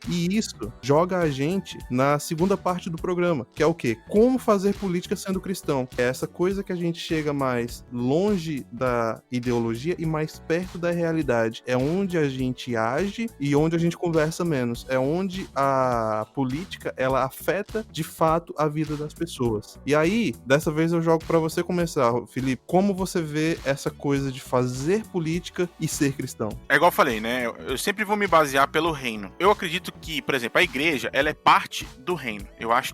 E isso joga a gente na segunda parte do programa, que é o quê? Como fazer política sendo cristão. É essa coisa que a gente chega mais longe da ideologia e mais perto da realidade. É onde a gente age e onde a gente conversa menos. É onde a política, ela afeta de fato a vida das pessoas. E aí, dessa vez eu jogo pra você começar, Felipe. Como você vê essa coisa de fazer política e ser cristão? É igual eu falei, né? Eu sempre vou me basear pelo reino. Eu acredito que, por exemplo, a igreja, ela é parte do reino. Eu acho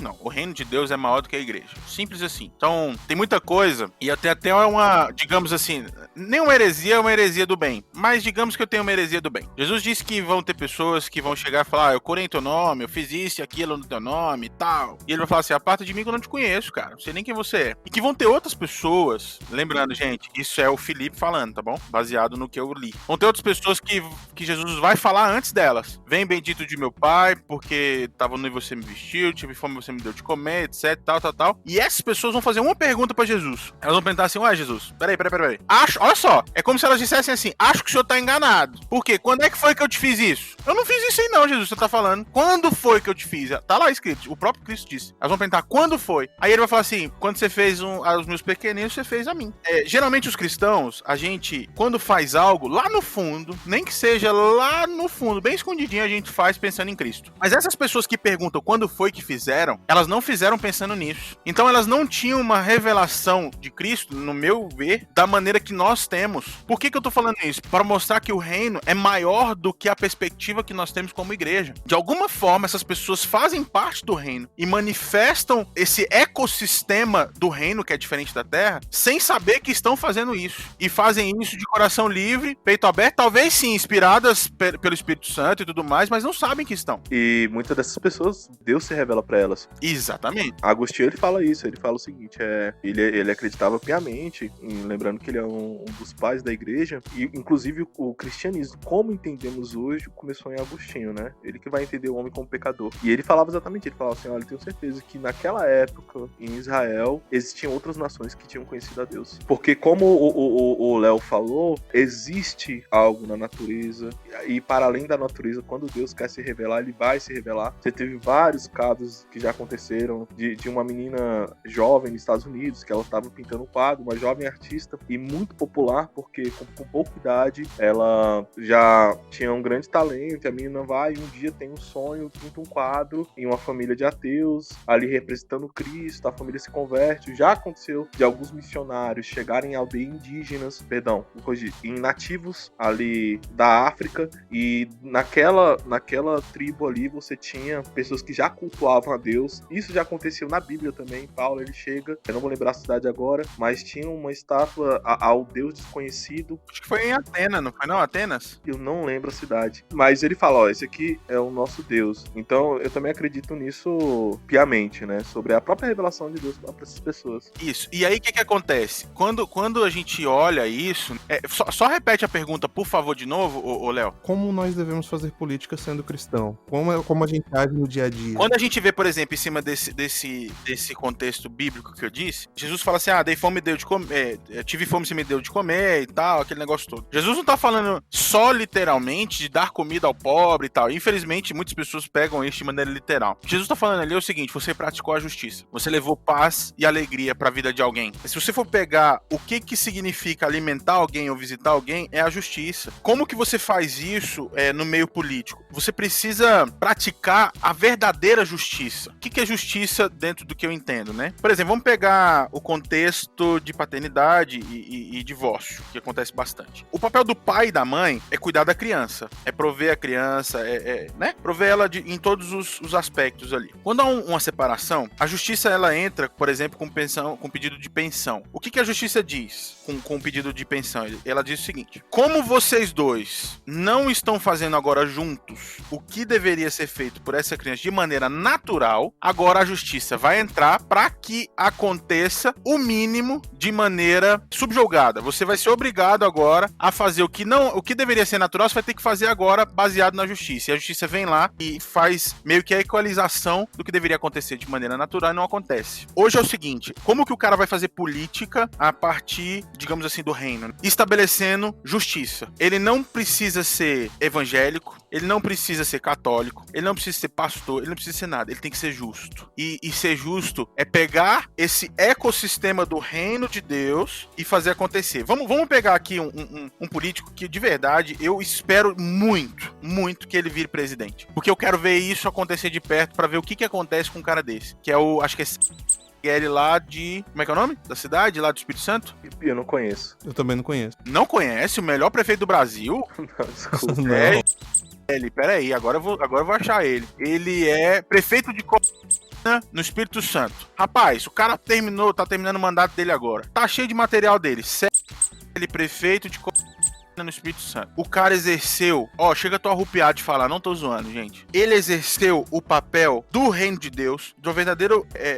não, o reino de Deus é maior do que a igreja. Simples assim. Então, tem muita coisa, e até uma, digamos assim, nem uma heresia é uma heresia do bem, mas digamos que eu tenho uma heresia do bem. Jesus disse que vão ter pessoas que vão chegar e falar, eu curei em teu nome, eu fiz isso e aquilo no teu nome e tal. E ele vai falar assim, aparta de mim que eu não te conheço, cara. Não sei nem quem você é. E que vão ter outras pessoas, lembrando, gente, isso é o Felipe falando, tá bom? Baseado no que eu li. Vão ter outras pessoas que Jesus vai falar antes delas. Vem bendito de meu pai, porque tava nu e você me vestiu, tive fome e você me deu de comer, etc, tal. E essas pessoas vão fazer uma pergunta pra Jesus. Elas vão perguntar assim, ué, Jesus, peraí. Olha só, é como se elas dissessem assim, acho que o senhor tá enganado. Por quê? Quando é que foi que eu te fiz isso? Eu não fiz isso aí não, Jesus, você tá falando. Quando foi que eu te fiz? Tá lá escrito, o próprio Cristo disse. Elas vão perguntar, quando foi? Aí ele vai falar assim, quando você fez aos meus pequeninos, você fez a mim. Geralmente os cristãos, a gente, quando faz algo, lá no fundo, nem que seja lá no fundo, bem escondidinho, a gente faz pensando em Cristo. Mas essas pessoas que perguntam quando foi que fizeram, elas não fizeram pensando nisso. Então elas não tinham uma revelação de Cristo, no meu ver, da maneira que nós temos. Por que eu tô falando isso? Para mostrar que o reino é maior do que a perspectiva que nós temos como igreja. De alguma forma, essas pessoas fazem parte do reino e manifestam esse ecossistema do reino, que é diferente da terra, sem saber que estão fazendo isso. E fazem isso de coração livre, peito aberto, talvez sim, inspiradas pelo Espírito Santo e tudo mais, mas não sabem que estão. E muitas dessas pessoas, Deus se revela pra elas. Exatamente. Agostinho, ele fala isso, ele fala o seguinte, ele acreditava piamente, lembrando que ele é um dos pais da igreja, e inclusive o cristianismo, como entendemos hoje, começou em Agostinho, né? Ele que vai entender o homem como pecador. E ele falava exatamente, ele falava assim, olha, eu tenho certeza que naquela época, em Israel, existiam outras nações que tinham conhecido a Deus. Porque como o Léo falou, existe algo na natureza, e para além da natureza, quando Deus quer se revelar, ele vai se revelar. Você teve vários casos que já aconteceram de uma menina jovem nos Estados Unidos, que ela estava pintando um quadro, uma jovem artista, e muito popular, porque com pouca idade, ela já tinha um grande talento, e a menina vai e um dia tem um sonho, pinta um quadro em uma família de ateus, ali representando Cristo, a família se converte. Já aconteceu de alguns missionários chegarem em aldeias indígenas, em nativos ali da África, e naquela tribo ali você tinha pessoas que já cultuavam a Deus. Isso já aconteceu na Bíblia também. Paulo, ele chega, eu não vou lembrar a cidade agora, mas tinha uma estátua ao Deus desconhecido. Acho que foi em Atenas, não foi não? Atenas? Eu não lembro a cidade. Mas ele fala, ó, esse aqui é o nosso Deus. Então eu também acredito nisso piamente, né? Sobre a própria revelação de Deus para essas pessoas. Isso. E aí o que acontece? Quando a gente olha isso, só repete a pergunta, por favor, de novo, ô Léo. Como nós devemos fazer política sendo cristão? Como a gente age no dia a dia? Quando a gente vê, por exemplo, em cima desse contexto bíblico que eu disse, Jesus fala assim, dei fome e deu de comer, tive fome e você me deu de comer e tal, aquele negócio todo. Jesus não tá falando só literalmente de dar comida ao pobre e tal. Infelizmente, muitas pessoas pegam isso de maneira literal. Jesus tá falando ali é o seguinte, você praticou a justiça. Você levou paz e alegria pra vida de alguém. Se você for pegar o que significa alimentar alguém ou visitar alguém, é a justiça. Como que você faz isso no meio político? Você precisa praticar a verdadeira justiça. O que é justiça dentro do que eu entendo, né? Por exemplo, vamos pegar o contexto de paternidade e divórcio, que acontece bastante. O papel do pai e da mãe é cuidar da criança, é prover a criança, né? Prover ela em todos os aspectos ali. Quando há uma separação, a justiça ela entra, por exemplo, com pedido de pensão. O que a justiça diz com o pedido de pensão? Ela diz o seguinte: como vocês dois não estão fazendo agora juntos o que deveria ser feito por essa criança de maneira natural, agora a justiça vai entrar para que aconteça o mínimo de maneira subjugada. Você vai ser obrigado agora a fazer o que deveria ser natural, você vai ter que fazer agora baseado na justiça. E a justiça vem lá e faz meio que a equalização do que deveria acontecer de maneira natural e não acontece. Hoje é o seguinte, como que o cara vai fazer política a partir, digamos assim, do reino? Estabelecendo justiça. Ele não precisa ser evangélico, ele não precisa ser católico, ele não precisa ser pastor, ele não precisa ser nada, ele tem que ser justo. E ser justo é pegar esse ecossistema do reino de Deus e fazer acontecer. Vamos pegar aqui um político que, de verdade, eu espero muito que ele vire presidente. Porque eu quero ver isso acontecer de perto pra ver o que acontece com um cara desse. Que é acho que é Miguel lá de... Como é que é o nome da cidade? Lá do Espírito Santo? Eu não conheço. Eu também não conheço. Não conhece o melhor prefeito do Brasil? Não, desculpa. Não. É ele, peraí, agora eu vou achar ele. Ele é prefeito de Colina, no Espírito Santo. Rapaz, o cara tá terminando o mandato dele agora. Tá cheio de material dele. Ele, prefeito de Colina, no Espírito Santo. O cara exerceu, chega, tô arrupiado de falar, não tô zoando, gente. Ele exerceu o papel do reino de Deus, de uma verdadeira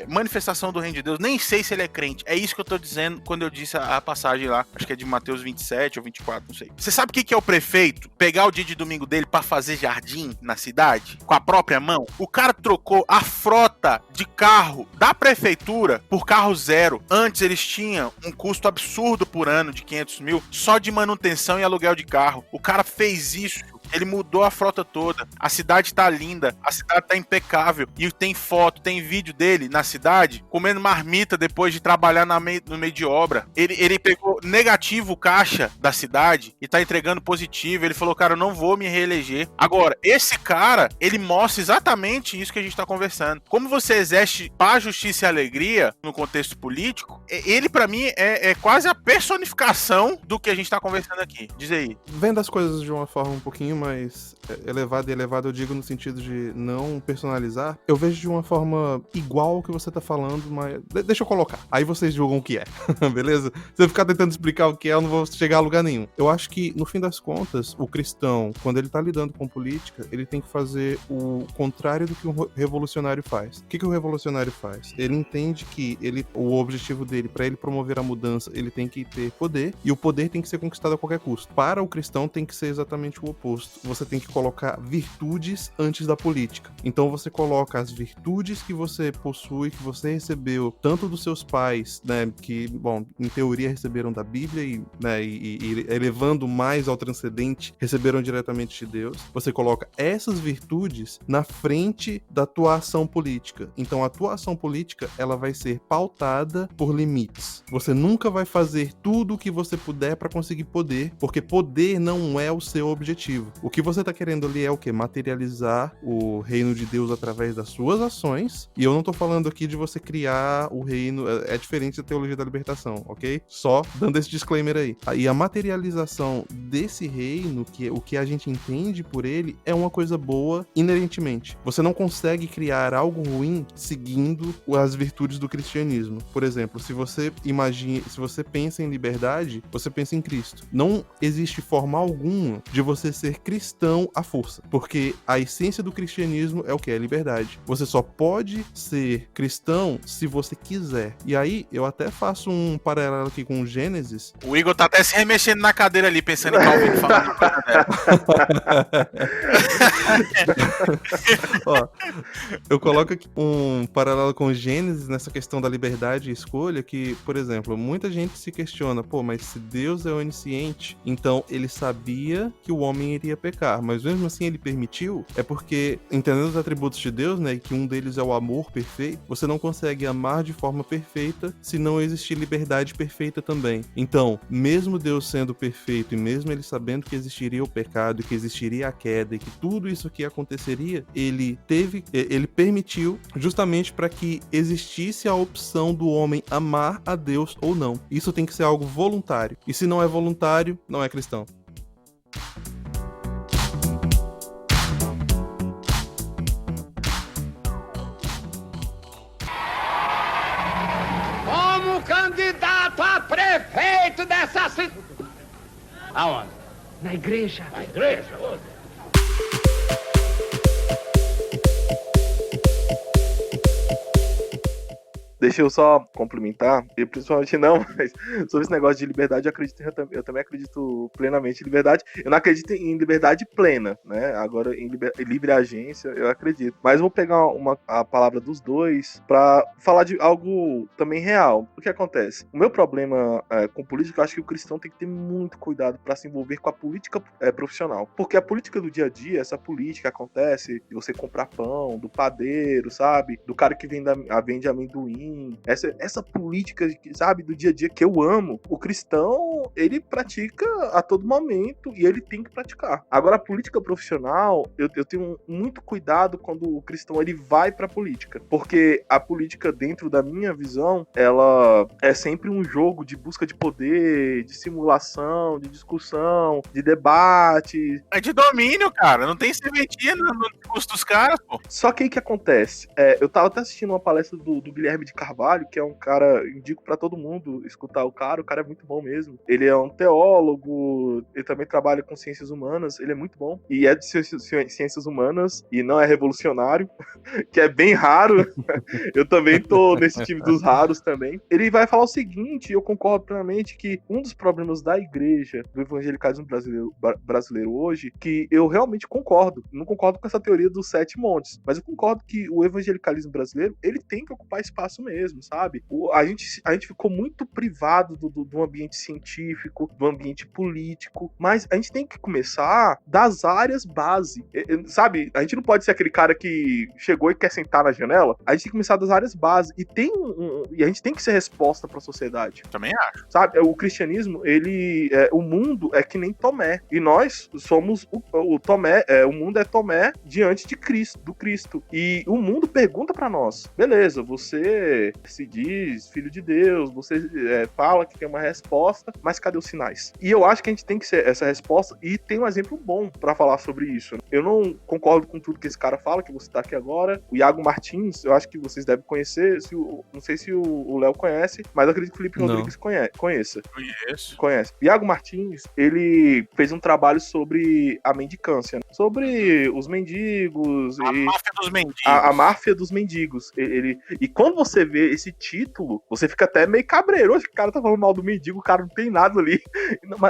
manifestação do reino de Deus. Nem sei se ele é crente. É isso que eu tô dizendo quando eu disse a passagem lá. Acho que é de Mateus 27 ou 24, não sei. Você sabe o que é o prefeito? Pegar o dia de domingo dele pra fazer jardim na cidade, com a própria mão? O cara trocou a frota de carro da prefeitura por carro zero. Antes eles tinham um custo absurdo por ano de 500 mil só de manutenção e aluguel de carro. O cara fez isso. Ele mudou a frota toda. A cidade tá linda. A cidade tá impecável. E tem foto, tem vídeo dele na cidade comendo marmita depois de trabalhar no meio de obra. Ele pegou negativo o caixa da cidade e tá entregando positivo. Ele falou, cara, eu não vou me reeleger. Agora, esse cara, ele mostra exatamente isso que a gente tá conversando. Como você exerce paz, justiça e alegria no contexto político, ele pra mim é quase a personificação do que a gente tá conversando aqui. Diz aí. Vendo as coisas de uma forma um pouquinho mais elevada, e elevada eu digo no sentido de não personalizar, eu vejo de uma forma igual ao que você tá falando, mas... Deixa eu colocar. Aí vocês julgam o que é, beleza? Se eu ficar tentando explicar o que é, eu não vou chegar a lugar nenhum. Eu acho que, no fim das contas, o cristão, quando ele tá lidando com política, ele tem que fazer o contrário do que um revolucionário faz. O que o revolucionário faz? Ele entende que o objetivo dele, pra ele promover a mudança, ele tem que ter poder, e o poder tem que ser conquistado a qualquer custo. Para o cristão, tem que ser exatamente o oposto. Você tem que colocar virtudes antes da política. Então você coloca as virtudes que você possui, que você recebeu tanto dos seus pais, né, que, bom, em teoria receberam da Bíblia e elevando mais ao transcendente, receberam diretamente de Deus. Você coloca essas virtudes na frente da tua ação política. Então a tua ação política, ela vai ser pautada por limites. Você nunca vai fazer tudo o que você puder para conseguir poder, porque poder não é o seu objetivo. O que você tá querendo ali é o quê? Materializar o reino de Deus através das suas ações. E eu não tô falando aqui de você criar o reino, é diferente da teologia da libertação, ok? Só dando esse disclaimer aí. E a materialização desse reino, que o que a gente entende por ele, é uma coisa boa inerentemente. Você não consegue criar algo ruim seguindo as virtudes do cristianismo. Por exemplo, se você pensa em liberdade, você pensa em Cristo. Não existe forma alguma de você ser cristão à força, porque a essência do cristianismo é o que? É liberdade. Você só pode ser cristão se você quiser. E aí, eu até faço um paralelo aqui com o Gênesis. O Igor tá até se remexendo na cadeira ali, pensando em Calvin falando coisa dela. Ó, eu coloco aqui um paralelo com o Gênesis nessa questão da liberdade e escolha, que, por exemplo, muita gente se questiona, mas se Deus é onisciente, então ele sabia que o homem iria pecar, mas mesmo assim ele permitiu, é porque, entendendo os atributos de Deus, né, que um deles é o amor perfeito, você não consegue amar de forma perfeita se não existir liberdade perfeita também. Então, mesmo Deus sendo perfeito e mesmo ele sabendo que existiria o pecado, que existiria a queda e que tudo isso aqui aconteceria, ele permitiu justamente para que existisse a opção do homem amar a Deus ou não. Isso tem que ser algo voluntário. E se não é voluntário, não é cristão. Como candidato a prefeito dessa cidade. Aonde? Na igreja. Na igreja? Deixa eu só complementar, e principalmente não, mas sobre esse negócio de liberdade, eu também acredito plenamente em liberdade. Eu não acredito em liberdade plena, né? Agora, em livre agência, eu acredito. Mas vou pegar a palavra dos dois pra falar de algo também real. O que acontece? O meu problema com política, eu acho que o cristão tem que ter muito cuidado pra se envolver com a política profissional. Porque a política do dia a dia, essa política acontece de você comprar pão, do padeiro, sabe? Do cara que vende amendoim, assim, essa política, sabe, do dia a dia que eu amo, o cristão, ele pratica a todo momento e ele tem que praticar. Agora, a política profissional, eu tenho muito cuidado quando o cristão ele vai pra política, porque a política, dentro da minha visão, ela é sempre um jogo de busca de poder, de simulação, de discussão, de debate. É de domínio, cara. Não tem serventia no discurso dos caras, pô. Só que aí que acontece? Eu tava até assistindo uma palestra do Guilherme de Carvalho, que é um cara, indico pra todo mundo escutar o cara é muito bom mesmo. Ele é um teólogo, ele também trabalha com ciências humanas, ele é muito bom. E é de ciências humanas, e não é revolucionário, que é bem raro. Eu também tô nesse time dos raros também. Ele vai falar o seguinte, eu concordo plenamente, que um dos problemas da igreja, do evangelicalismo brasileiro hoje, que eu realmente concordo. Não concordo com essa teoria dos 7 montes, mas eu concordo que o evangelicalismo brasileiro, ele tem que ocupar espaço mesmo, sabe? A gente ficou muito privado do ambiente científico, do ambiente político, mas a gente tem que começar das áreas base, sabe? A gente não pode ser aquele cara que chegou e quer sentar na janela, a gente tem que começar das áreas base, e a gente tem que ser resposta para a sociedade. Também acho. Sabe? O cristianismo, o mundo é que nem Tomé, e nós somos o Tomé, o mundo é Tomé diante de Cristo, do Cristo, e o mundo pergunta para nós, beleza, você se diz filho de Deus, você fala que tem uma resposta, mas cadê os sinais? E eu acho que a gente tem que ser essa resposta, e tem um exemplo bom para falar sobre isso. Eu não concordo com tudo que esse cara fala, que eu vou citar aqui agora. O Iago Martins, eu acho que vocês devem conhecer, não sei se o Léo conhece, mas eu acredito que o Felipe Rodrigues conheça. Conhece. Iago Martins, ele fez um trabalho sobre a mendicância, sobre os mendigos. Máfia dos mendigos. A máfia dos mendigos. E quando você vê esse título, você fica até meio cabreiro. O cara tá falando mal do mendigo, o cara não tem nada ali.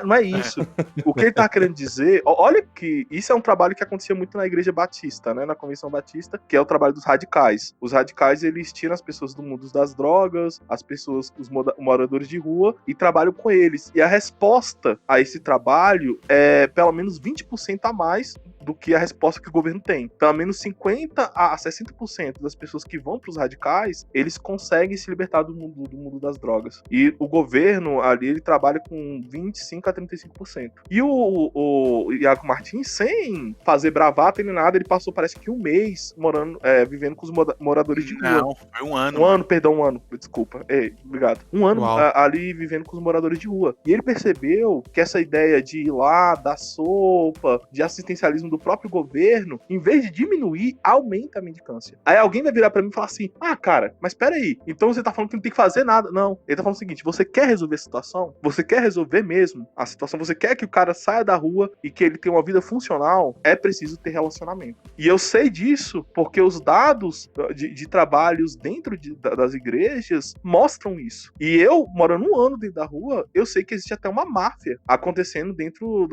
Não é isso. O que ele tá querendo dizer, olha que isso é um trabalho que acontecia muito na Igreja Batista, né? Na Convenção Batista, que é o trabalho dos radicais. Os radicais, eles tiram as pessoas do mundo das drogas, as pessoas, os moradores de rua, e trabalham com eles. E a resposta a esse trabalho é pelo menos 20% a mais do que a resposta que o governo tem. Pelo menos 50% a 60% das pessoas que vão para os radicais, eles conseguem se libertar do mundo das drogas. E o governo ali, ele trabalha com 25% a 35%. E o Iago Martins, sem fazer bravata nem nada, ele passou, parece que um mês vivendo com os moradores de rua. Não, foi um ano. Um ano, desculpa. Obrigado. Um ano ali vivendo com os moradores de rua. E ele percebeu que essa ideia de ir lá, dar sopa, de assistencialismo do próprio governo, em vez de diminuir, aumenta a mendicância. Aí alguém vai virar pra mim e falar assim, cara, mas peraí, então você tá falando que não tem que fazer nada. Não, ele tá falando o seguinte, você quer resolver a situação? Você quer resolver mesmo a situação? Você quer que o cara saia da rua e que ele tenha uma vida funcional? É preciso ter relacionamento. E eu sei disso porque os dados de trabalhos dentro das igrejas mostram isso. E eu, morando um ano dentro da rua, eu sei que existe até uma máfia acontecendo dentro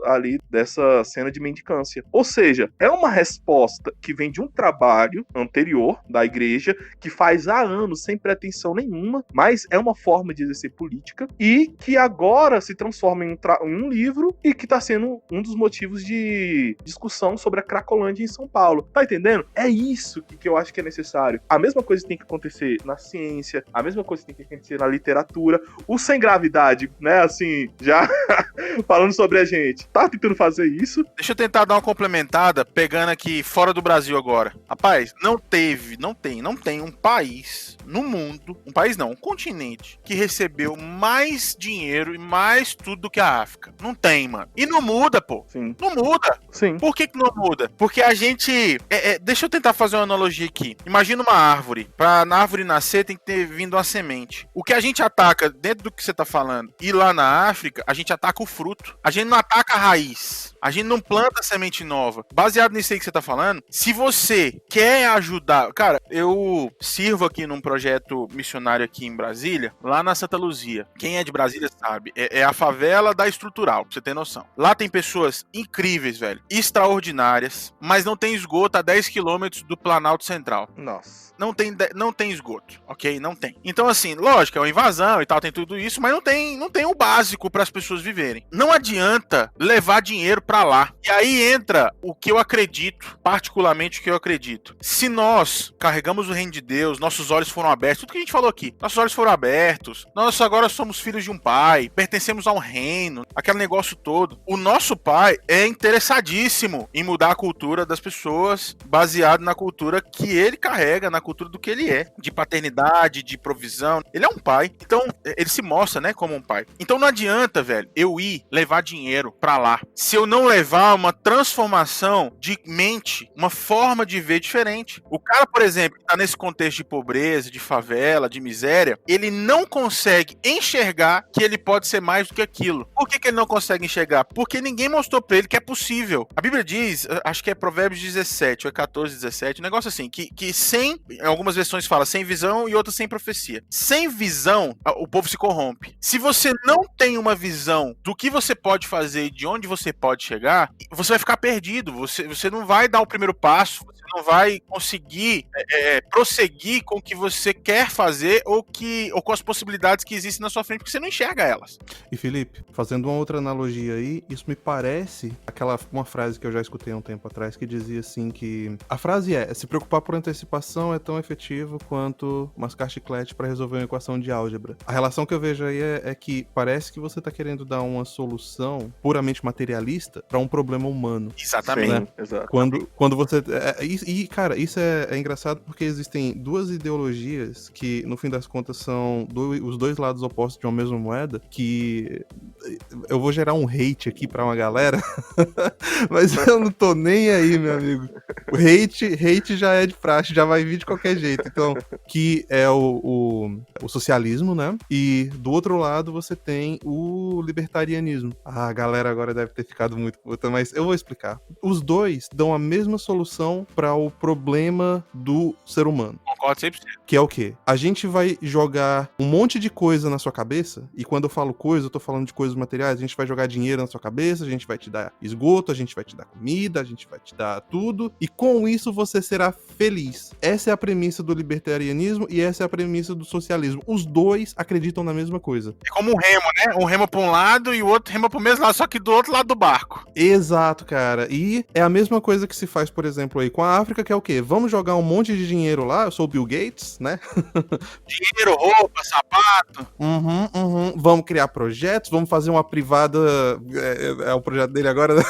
ali dessa cena de mendicância. Ou seja, é uma resposta que vem de um trabalho anterior da igreja, que faz há anos sem pretensão nenhuma, mas é uma forma de exercer política, e que agora se transforma em um livro, e que está sendo um dos motivos de discussão sobre a Cracolândia em São Paulo. Tá entendendo? É isso que eu acho que é necessário. A mesma coisa tem que acontecer na ciência, a mesma coisa tem que acontecer na literatura. O Sem Gravidade, né, assim, já falando sobre a gente, tá tentando fazer isso. Deixa eu tentar dar uma complementada, pegando aqui fora do Brasil agora. Rapaz, não tem um país no mundo, um continente, que recebeu mais dinheiro e mais tudo do que a África. Não tem, mano. E não muda, pô. Sim. Não muda. Sim. Por que não muda? Porque a gente... deixa eu tentar fazer uma analogia aqui. Imagina uma árvore. Pra na árvore nascer, tem que ter vindo uma semente. O que a gente ataca, dentro do que você tá falando, e lá na África, a gente ataca o fruto. A gente não ataca a raiz. A gente não planta semente nova. Baseado nisso aí que você tá falando, se você quer ajudar... Cara, eu sirvo aqui num projeto missionário aqui em Brasília, lá na Santa Luzia. Quem é de Brasília sabe. É a favela da Estrutural, pra você ter noção. Lá tem pessoas incríveis, velho. Extraordinárias, mas não tem esgoto a 10 quilômetros do Planalto Central. Nossa. Não tem esgoto, ok? Não tem. Então, assim, lógico, é uma invasão e tal, tem tudo isso, mas não tem o básico para as pessoas viverem. Não adianta levar dinheiro pra lá. E aí entra o que eu acredito, particularmente o que eu acredito. Se nós carregamos o reino de Deus, nossos olhos foram abertos, tudo que a gente falou aqui, nossos olhos foram abertos, nós agora somos filhos de um pai, pertencemos a um reino, aquele negócio todo. O nosso pai é interessadíssimo em mudar a cultura das pessoas, baseado na cultura que ele carrega, na cultura do que ele é, de paternidade, de provisão. Ele é um pai, então ele se mostra, né, como um pai. Então não adianta, velho, eu ir levar dinheiro pra lá, se eu não levar uma transformação de mente, uma forma de ver diferente. O cara, por exemplo, que tá nesse contexto de pobreza, de favela, de miséria, ele não consegue enxergar que ele pode ser mais do que aquilo. Por que ele não consegue enxergar? Porque ninguém mostrou pra ele que é possível. A Bíblia diz, acho que é Provérbios 17, ou é 14, 17, um negócio assim, que sem, em algumas versões fala sem visão e outras sem profecia. Sem visão, o povo se corrompe. Se você não tem uma visão do que você pode fazer e de onde você pode chegar, você vai ficar perdido, você não vai dar o primeiro passo, você não vai conseguir prosseguir com o que você quer fazer ou com as possibilidades que existem na sua frente, porque você não enxerga elas. E Felipe, fazendo uma outra analogia aí, isso me parece uma frase que eu já escutei há um tempo atrás que dizia assim que a frase se preocupar por antecipação é tão efetivo quanto mascar chiclete para resolver uma equação de álgebra. A relação que eu vejo aí é que parece que você tá querendo dar uma solução puramente materialista para um problema humano. Exatamente. Né? Exato. Quando você... cara, isso é engraçado porque existem duas ideologias que, no fim das contas, são os dois lados opostos de uma mesma moeda, que eu vou gerar um hate aqui pra uma galera, mas eu não tô nem aí, meu amigo. O hate já é de praxe, já vai vir de qualquer jeito. Então, que é o socialismo, né? E do outro lado você tem o libertarianismo. A galera agora deve ter ficado muito puta, mas eu vou explicar. Os dois dão a mesma solução para o problema do ser humano. Concordo 100%. Que é o quê? A gente vai jogar um monte de coisa na sua cabeça, e quando eu falo coisa, eu tô falando de coisas materiais, a gente vai jogar dinheiro na sua cabeça, a gente vai te dar esgoto, a gente vai te dar comida, a gente vai te dar tudo, e com isso você será feliz. Essa é a premissa do libertarianismo e essa é a premissa do socialismo. Os dois acreditam na mesma coisa. É como um remo, né? Um rema pra um lado e o outro rema pro mesmo lado, só que do outro lado do barco. Exato, cara. E é a mesma coisa que se faz, por exemplo, aí com a África, que é o quê? Vamos jogar um monte de dinheiro lá, eu sou o Bill Gates, né? Dinheiro, roupa, sapato. Vamos criar projetos, vamos fazer uma privada, é o projeto dele agora, né?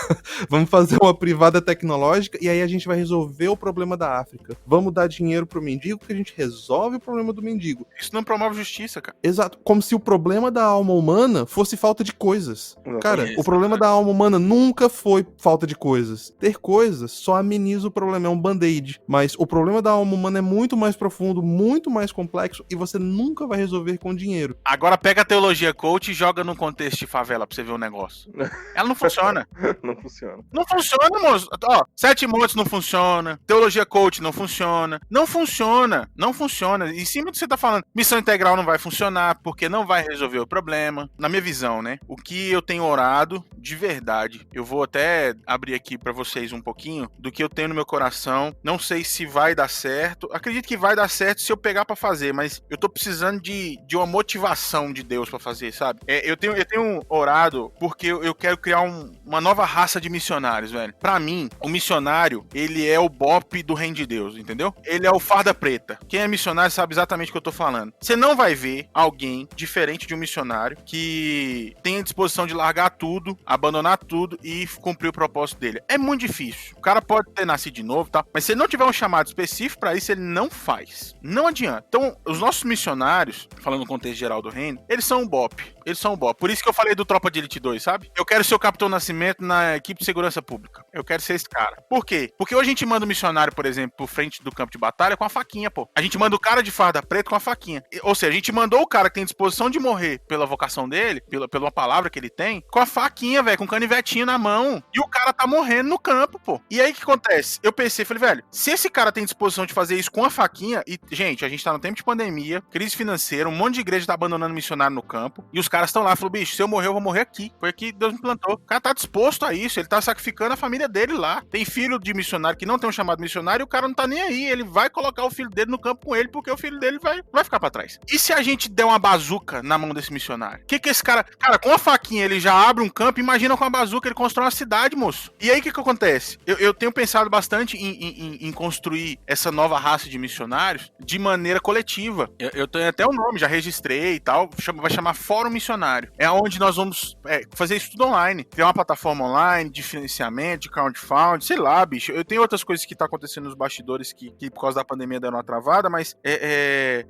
Vamos fazer uma privada tecnológica e aí a gente vai resolver o problema da África. Vamos dar dinheiro pro mendigo que a gente resolve o problema do mendigo. Isso não promove justiça, cara. Exato, como se o problema da alma humana fosse falta de coisas. Cara, o problema da alma humana nunca foi falta de coisas. Ter coisas só ameniza o problema, é um band-aid. Mas o problema da alma humana é muito mais profundo, muito mais complexo e você nunca vai resolver com dinheiro. Agora pega a teologia coach e joga no contexto de favela pra você ver o negócio. Ela não funciona. Não funciona. Não funciona, moço. Ó, 7 montes não funciona. Teologia coach não funciona. Não funciona. Não funciona. Em cima do que você tá falando, missão integral não vai funcionar porque não vai resolver o problema. Na minha visão, né? O que eu tenho orado, de verdade, eu vou até abrir aqui pra vocês um pouquinho do que eu tenho no meu coração. Não sei se vai dar certo. Acredito que vai dar certo se eu pegar pra fazer, mas eu tô precisando de uma motivação de Deus pra fazer, sabe? Eu tenho orado porque eu quero criar uma nova raça de missionários, velho. Pra mim, o missionário, ele é o BOP do reino de Deus, entendeu? Ele é o farda preta. Quem é missionário sabe exatamente o que eu tô falando. Você não vai ver alguém diferente de um missionário que tenha disposição de largar tudo, abandonar tudo e cumprir o propósito dele. É muito difícil. O cara pode ter nascido de novo, tá? Mas se ele não tiver um chamado específico pra isso, ele não faz. Não adianta. Então, os nossos missionários, falando no contexto geral do reino, eles são um BOP. Eles são um BOP. Por isso que eu falei do Tropa de Elite 2, sabe? Eu quero ser o Capitão Nascimento na equipe de segurança pública. Eu quero ser esse cara. Por quê? Porque hoje a gente manda um missionário, por exemplo, pro frente do campo de batalha com a faquinha, pô. A gente manda o cara de farda preta com a faquinha. Ou seja, a gente mandou o cara que tem disposição de morrer pela vocação dele, pela palavra que ele tem, com a faquinha, velho, com o canivetinho na mão. E o cara tá morrendo no campo, pô. E aí o que acontece? Eu pensei, falei, velho, se esse cara tem disposição de fazer isso com a faquinha, e, gente, a gente tá no tempo de pandemia, crise financeira, um monte de igreja tá abandonando missionário no campo, e os caras estão lá, falou, bicho, se eu morrer, eu vou morrer aqui. Foi aqui que Deus me plantou. O cara tá disposto a isso, ele tá sacrificando a família dele lá. Tem filho de missionário que não tem um chamado missionário e o cara não tá nem aí. Ele vai colocar o filho dele no campo com ele porque o filho dele vai ficar pra trás. E se a gente der uma bazuca na mão desse missionário? O que esse cara... Cara, com a faquinha ele já abre um campo, imagina com a bazuca ele constrói uma cidade, moço. E aí o que acontece? Eu tenho pensado bastante em construir essa nova raça de missionários de maneira coletiva. Eu tenho até o nome, já registrei e tal, vai chamar Fórum Missionário. É onde nós vamos fazer isso tudo online. Criar uma plataforma online de financiamento, de crowdfunding, sei lá, bicho. Eu tenho outras coisas que tá acontecendo nos bastidores que por causa da pandemia deram uma travada, mas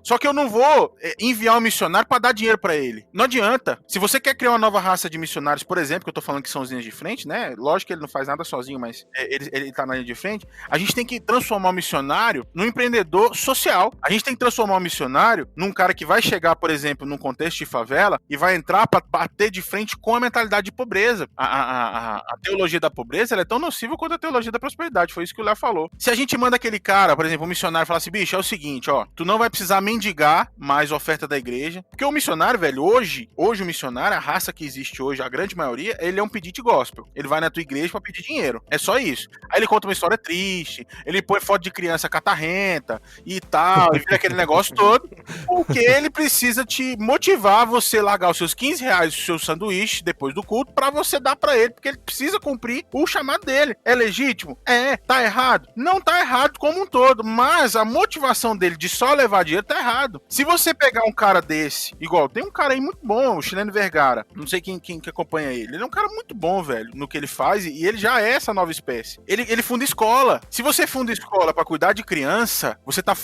só que eu não vou enviar um missionário pra dar dinheiro pra ele. Não adianta. Se você quer criar uma nova raça de missionários, por exemplo, que eu tô falando que são os linhas de frente, né? Lógico que ele não faz nada sozinho, mas ele tá na linha de frente. A gente tem que transformar o missionário num empreendedor social. A gente tem que transformar o missionário num cara que vai chegar, por exemplo, num contexto de favela e vai entrar pra bater de frente com a mentalidade de pobreza. A teologia da pobreza, ela é tão nociva quanto a teologia da prosperidade. Foi isso que o Léo falou. Se a gente manda aquele cara, por exemplo, um missionário, falar assim, bicho, é o seguinte, ó, tu não vai precisar mendigar mais oferta da igreja, porque o missionário, velho, hoje o missionário, a raça que existe hoje, a grande maioria, ele é um pedinte gospel. Ele vai na tua igreja pra pedir dinheiro. É só isso. Aí ele conta uma história triste, ele põe foto de criança catarrenta e tal, e vira aquele negócio todo, porque ele precisa te motivar você largar os seus 15 reais, o seu sanduíche, depois do culto, pra você dar pra ele, porque ele precisa cumprir o chamado dele. É legítimo? Tá errado? Não tá errado como um todo, mas a motivação dele de só levar dinheiro tá errado. Se você pegar um cara desse, igual, tem um cara aí muito bom, o Chileno Vergara, não sei quem acompanha ele é um cara muito bom, velho, no que ele faz, e ele já é essa nova espécie. Ele funda escola. Se você funda escola pra cuidar de criança, você tá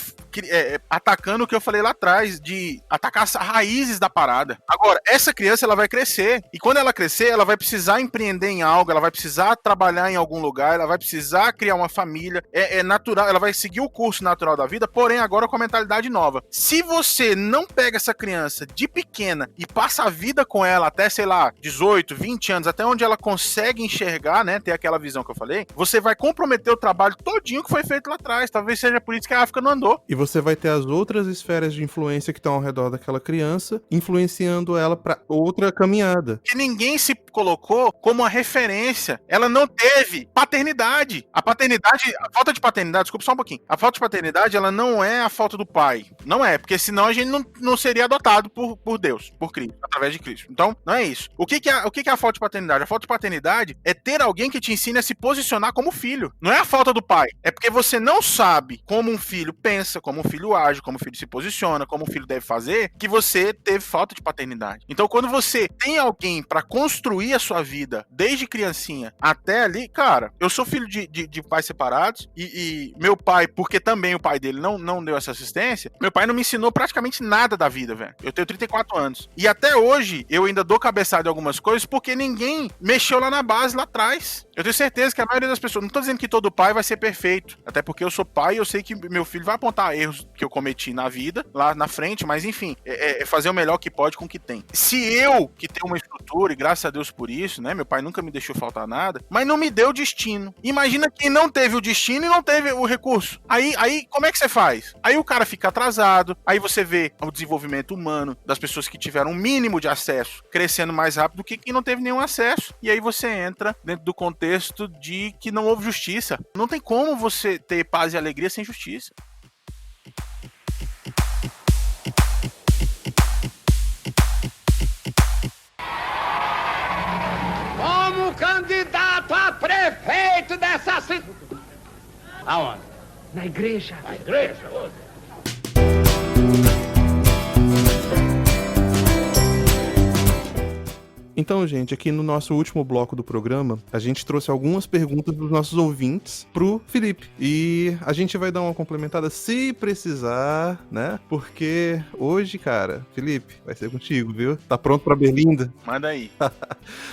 atacando o que eu falei lá atrás, de atacar as raízes da parada. Agora, essa criança, ela vai crescer, e quando ela crescer, ela vai precisar empreender em algo, ela vai precisar trabalhar em algum lugar, ela vai precisar criar uma família, é natural, ela vai seguir o curso natural da vida, porém agora com a mentalidade nova. Se você não pega essa criança de pequena e passa a vida com ela até, sei lá, 18, 20 anos, até onde ela consegue enxergar, né, ter aquela visão que eu falei, você vai comprometer o trabalho todinho que foi feito lá atrás. Talvez seja por isso que a África não andou. E você vai ter as outras esferas de influência que estão ao redor daquela criança, influenciando ela pra outra caminhada. Que ninguém se colocou como uma referência. Ela não teve paternidade. A falta de paternidade, desculpa só um pouquinho. A falta de paternidade, ela não é a falta do pai. Não é, porque senão a gente não seria adotado por Deus, por Cristo, através de Cristo. Então, não é isso. O que é a falta de paternidade? A falta de paternidade é ter alguém que te ensine a se posicionar como filho. Não é a falta do pai. É porque você não sabe como um filho pensa, como um filho age, como um filho se posiciona, como um filho deve fazer, que você teve falta de paternidade. Então, quando você tem alguém pra construir a sua vida, desde criancinha até ali, cara, eu sou filho de pais separados e meu pai, porque também o pai dele não deu essa assistência, meu pai não me ensinou praticamente nada da vida, velho. Eu tenho 34 anos. E até hoje, eu ainda dou cabeçada em algumas coisas porque ninguém mexeu lá na base, lá atrás. Eu tenho certeza que a maioria das pessoas, não tô dizendo que todo pai vai ser perfeito, até porque eu sou pai e eu sei que meu filho vai apontar erros que eu cometi na vida, lá na frente, mas enfim, é fazer o melhor que pode com o que tem. Se eu, que tenho uma estrutura, e graças a Deus por isso, né, meu pai nunca me deixou faltar nada, mas não me deu destino. Imagina quem não teve o destino e não teve o recurso. Aí como é que você faz? Aí o cara fica atrasado, aí você vê o desenvolvimento humano das pessoas que tiveram um mínimo de acesso crescendo mais rápido do que quem não teve nenhum acesso. E aí você entra dentro do contexto de que não houve justiça. Não tem como você ter paz e alegria sem justiça. Como candidato a prefeito dessa cidade. Aonde? Na igreja. Na igreja? Então, gente, aqui no nosso último bloco do programa, a gente trouxe algumas perguntas dos nossos ouvintes pro Felipe. E a gente vai dar uma complementada se precisar, né? Porque hoje, cara, Felipe, vai ser contigo, viu? Tá pronto pra Berlinda? Manda aí.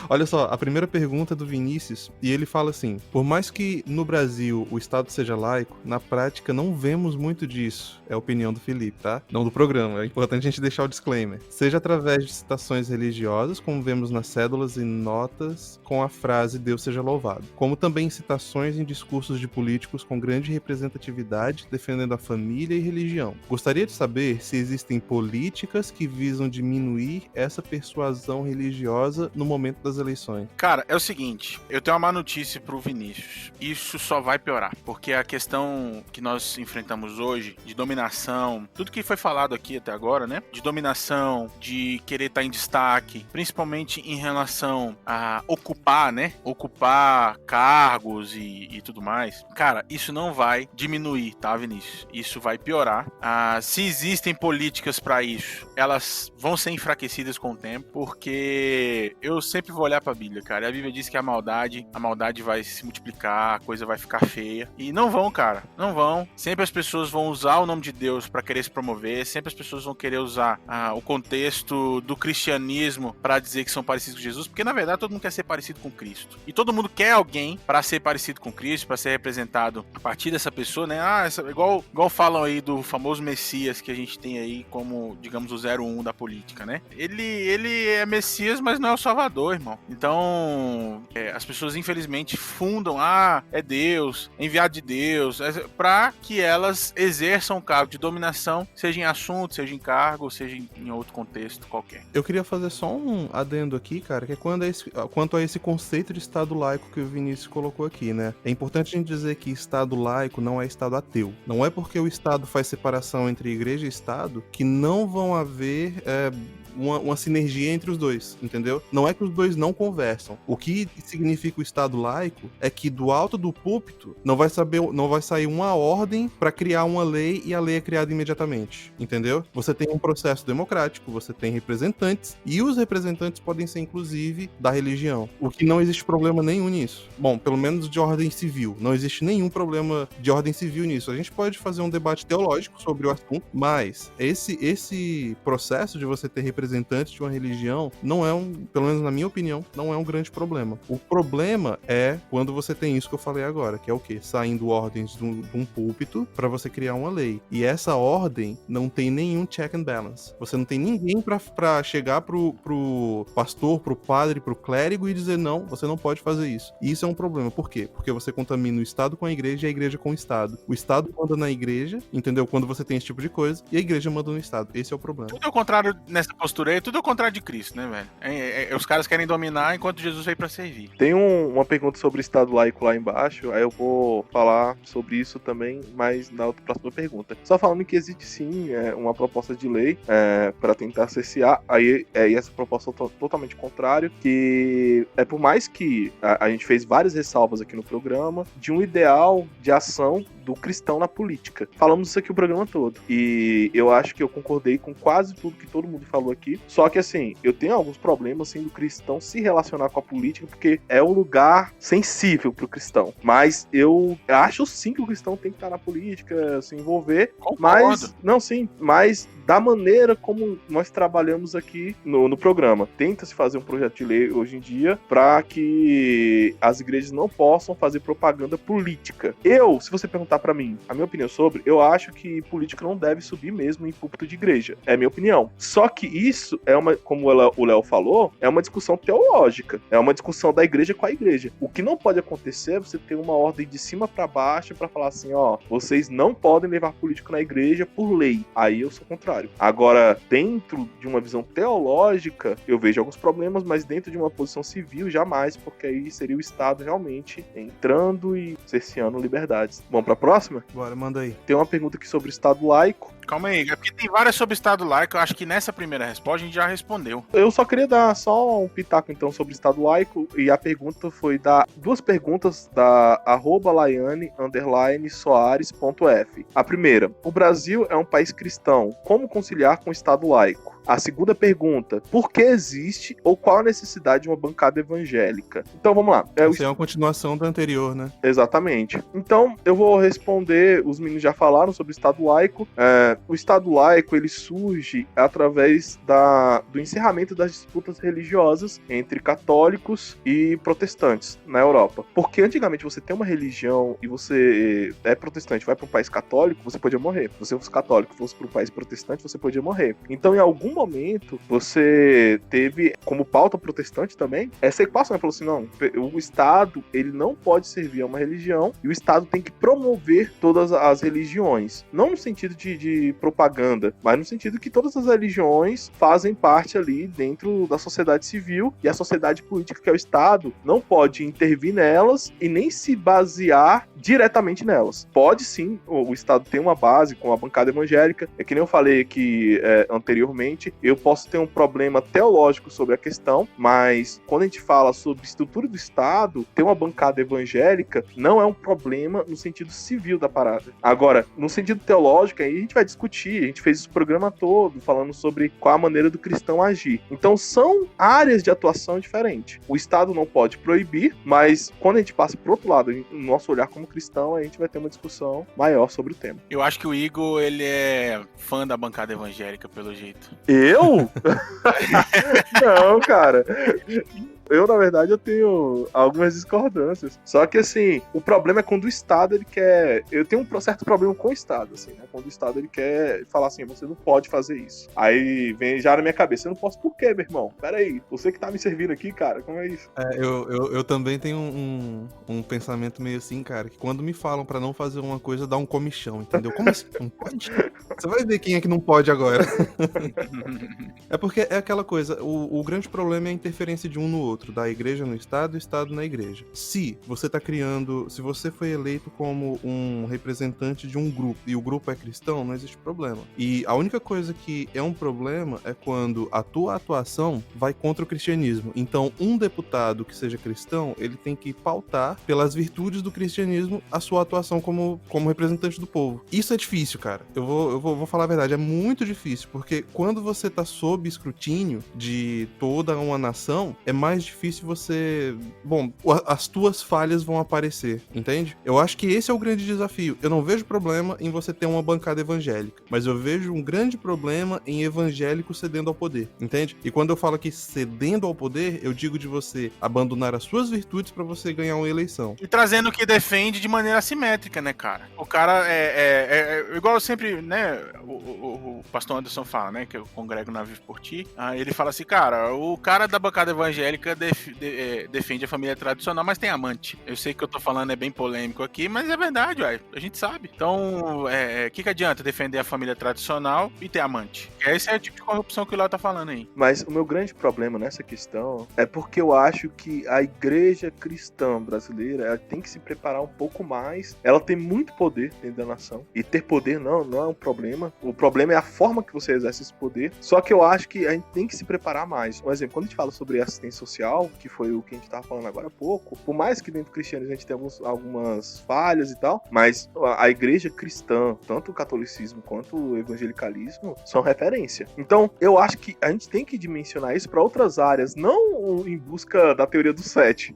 Olha só, a primeira pergunta é do Vinícius, e ele fala assim: por mais que no Brasil o Estado seja laico, na prática não vemos muito disso. É a opinião do Felipe, tá? Não do programa. É importante a gente deixar o disclaimer. Seja através de citações religiosas, como vemos nas cédulas e notas com a frase Deus seja louvado, como também citações em discursos de políticos com grande representatividade defendendo a família e religião. Gostaria de saber se existem políticas que visam diminuir essa persuasão religiosa no momento das eleições. Cara, é o seguinte, eu tenho uma má notícia pro Vinícius. Isso só vai piorar, porque a questão que nós enfrentamos hoje, de dominação, tudo que foi falado aqui até agora, né? De dominação, de querer estar em destaque, principalmente em relação a ocupar, né? Ocupar cargos e tudo mais. Cara, isso não vai diminuir, tá, Vinícius? Isso vai piorar. Se existem políticas pra isso, elas vão ser enfraquecidas com o tempo, porque eu sempre vou olhar pra Bíblia, cara. E a Bíblia diz que a maldade vai se multiplicar, a coisa vai ficar feia. E não vão, cara. Não vão. Sempre as pessoas vão usar o nome de Deus pra querer se promover, sempre as pessoas vão querer usar o contexto do cristianismo pra dizer que são parecidos com Jesus, porque na verdade todo mundo quer ser parecido com Cristo. E todo mundo quer alguém pra ser parecido com Cristo, pra ser representado a partir dessa pessoa, né? Igual falam aí do famoso Messias que a gente tem aí como, digamos, o 01 da política, né? Ele é Messias, mas não é o Salvador, irmão. Então, as pessoas infelizmente fundam, é Deus, é enviado de Deus, pra que elas exerçam o cargo de dominação, seja em assunto, seja em cargo, seja em outro contexto qualquer. Eu queria fazer só um adendo aqui, cara, que é quanto a esse conceito de Estado laico que o Vinícius colocou aqui, né? É importante a gente dizer que Estado laico não é Estado ateu. Não é porque o Estado faz separação entre igreja e Estado que não vão haver uma sinergia entre os dois, entendeu? Não é que os dois não conversam. O que significa o Estado laico é que do alto do púlpito não vai sair uma ordem para criar uma lei e a lei é criada imediatamente, entendeu? Você tem um processo democrático, você tem representantes e os representantes podem ser inclusive da religião. O que não existe problema nenhum nisso. Bom, pelo menos de ordem civil. Não existe nenhum problema de ordem civil nisso. A gente pode fazer um debate teológico sobre o assunto, mas esse processo de você ter representantes de uma religião não pelo menos na minha opinião, não é um grande problema. O problema é quando você tem isso que eu falei agora, que é o quê? Saindo ordens de um púlpito para você criar uma lei. E essa ordem não tem nenhum check and balance. Você não tem ninguém para chegar pro pastor, pro padre, pro clérigo e dizer não, você não pode fazer isso. E isso é um problema. Por quê? Porque você contamina o Estado com a igreja e a igreja com o Estado. O Estado manda na igreja, entendeu? Quando você tem esse tipo de coisa, e a igreja manda no Estado. Esse é o problema. Tudo ao contrário nessa postura aí, tudo ao contrário de Cristo, né, velho? Os caras querem dominar enquanto Jesus veio pra servir. Tem uma pergunta sobre Estado laico lá embaixo, aí eu vou falar sobre isso também, mas na próxima pergunta. Só falando que existe sim uma proposta de lei para tentar cessear, aí essa proposta totalmente contrária, que por mais que a gente fez várias ressalvas aqui no programa, de um ideal de ação do cristão na política. Falamos isso aqui o programa todo. E eu acho que eu concordei com quase tudo que todo mundo falou aqui. Só que assim, eu tenho alguns problemas assim do cristão se relacionar com a política, porque é um lugar sensível pro cristão. Mas eu acho sim que o cristão tem que estar na política, se envolver. Concordo. Mas da maneira como nós trabalhamos aqui no programa. Tenta-se fazer um projeto de lei hoje em dia para que as igrejas não possam fazer propaganda política. Se você perguntar pra mim a minha opinião sobre, eu acho que política não deve subir mesmo em púlpito de igreja. É a minha opinião. Só que isso como o Léo falou, é uma discussão teológica. É uma discussão da igreja com a igreja. O que não pode acontecer é você ter uma ordem de cima pra baixo pra falar assim, vocês não podem levar político na igreja por lei. Aí eu sou contrário. Agora, dentro de uma visão teológica, eu vejo alguns problemas, mas dentro de uma posição civil, jamais, porque aí seria o Estado realmente entrando e cerceando liberdades. Vamos pra próxima? Bora, manda aí. Tem uma pergunta aqui sobre Estado laico. Calma aí, porque tem várias sobre Estado laico, eu acho que nessa primeira resposta a gente já respondeu. Eu só queria dar só um pitaco então sobre Estado laico, e a pergunta foi duas perguntas da @laiane_soares.f. A primeira, o Brasil é um país cristão, como conciliar com o Estado laico? A segunda pergunta, por que existe ou qual a necessidade de uma bancada evangélica? Então vamos lá. Isso é uma continuação da anterior, né? Exatamente. Então eu vou responder, os meninos já falaram sobre o Estado laico. O Estado laico ele surge através do encerramento das disputas religiosas entre católicos e protestantes na Europa. Porque antigamente você tem uma religião e você é protestante, vai para um país católico, você podia morrer. Se você fosse católico e fosse para um país protestante, você podia morrer. Então em algum momento você teve como pauta protestante também essa equação. Ele falou assim, não, o Estado ele não pode servir a uma religião e o Estado tem que promover todas as religiões. Não no sentido de propaganda, mas no sentido que todas as religiões fazem parte ali dentro da sociedade civil e a sociedade política, que é o Estado, não pode intervir nelas e nem se basear diretamente nelas. Pode sim, o Estado tem uma base com a bancada evangélica, é que nem eu falei aqui anteriormente, eu posso ter um problema teológico sobre a questão, mas quando a gente fala sobre estrutura do Estado, ter uma bancada evangélica não é um problema no sentido civil da parada. Agora, no sentido teológico, aí a gente vai discutir, a gente fez esse programa todo falando sobre qual a maneira do cristão agir. Então são áreas de atuação diferentes. O Estado não pode proibir, mas quando a gente passa pro outro lado, no nosso olhar como cristão, a gente vai ter uma discussão maior sobre o tema. Eu acho que o Igor, ele é fã da bancada evangélica, pelo jeito. Eu? Não, cara. Eu, na verdade, eu tenho algumas discordâncias. Só que, assim, o problema é quando o Estado, ele quer... Eu tenho um certo problema com o Estado, assim, né? Quando o Estado, ele quer falar assim, você não pode fazer isso. Aí vem já na minha cabeça, eu não posso por quê, meu irmão? Pera aí, você que tá me servindo aqui, cara, como é isso? Eu também tenho um pensamento meio assim, cara, que quando me falam pra não fazer uma coisa, dá um comichão, entendeu? Como assim? Não pode? Você vai ver quem é que não pode agora. É porque é aquela coisa, o grande problema é a interferência de um no outro, da igreja no Estado e o Estado na igreja. Se você foi eleito como um representante de um grupo e o grupo é cristão, não existe problema. E a única coisa que é um problema é quando a tua atuação vai contra o cristianismo. Então, um deputado que seja cristão, ele tem que pautar pelas virtudes do cristianismo a sua atuação como representante do povo. Isso é difícil, cara. Eu vou falar a verdade, é muito difícil, porque quando você tá sob escrutínio de toda uma nação, é mais difícil você... Bom, as tuas falhas vão aparecer, entende? Eu acho que esse é o grande desafio. Eu não vejo problema em você ter uma bancada evangélica, mas eu vejo um grande problema em evangélico cedendo ao poder, entende? E quando eu falo aqui cedendo ao poder, eu digo de você abandonar as suas virtudes pra você ganhar uma eleição. E trazendo o que defende de maneira assimétrica, né, cara? O cara igual sempre, né, o pastor Anderson fala, né, que eu congrego na Vivo por Ti, ele fala assim, cara, o cara da bancada evangélica defende a família tradicional, mas tem amante. Eu sei que eu tô falando é bem polêmico aqui, mas é verdade, ué, a gente sabe. Então, o que adianta defender a família tradicional e ter amante? Esse é o tipo de corrupção que o Léo tá falando aí. Mas o meu grande problema nessa questão é porque eu acho que a igreja cristã brasileira, ela tem que se preparar um pouco mais. Ela tem muito poder dentro da nação. E ter poder não é um problema. O problema é a forma que você exerce esse poder. Só que eu acho que a gente tem que se preparar mais. Um exemplo, quando a gente fala sobre assistência social, que foi o que a gente tava falando agora há pouco, por mais que dentro do cristianismo a gente tenha algumas falhas e tal, mas a igreja cristã, tanto o catolicismo quanto o evangelicalismo, são referência. Então, eu acho que a gente tem que dimensionar isso para outras áreas, não em busca da teoria do sete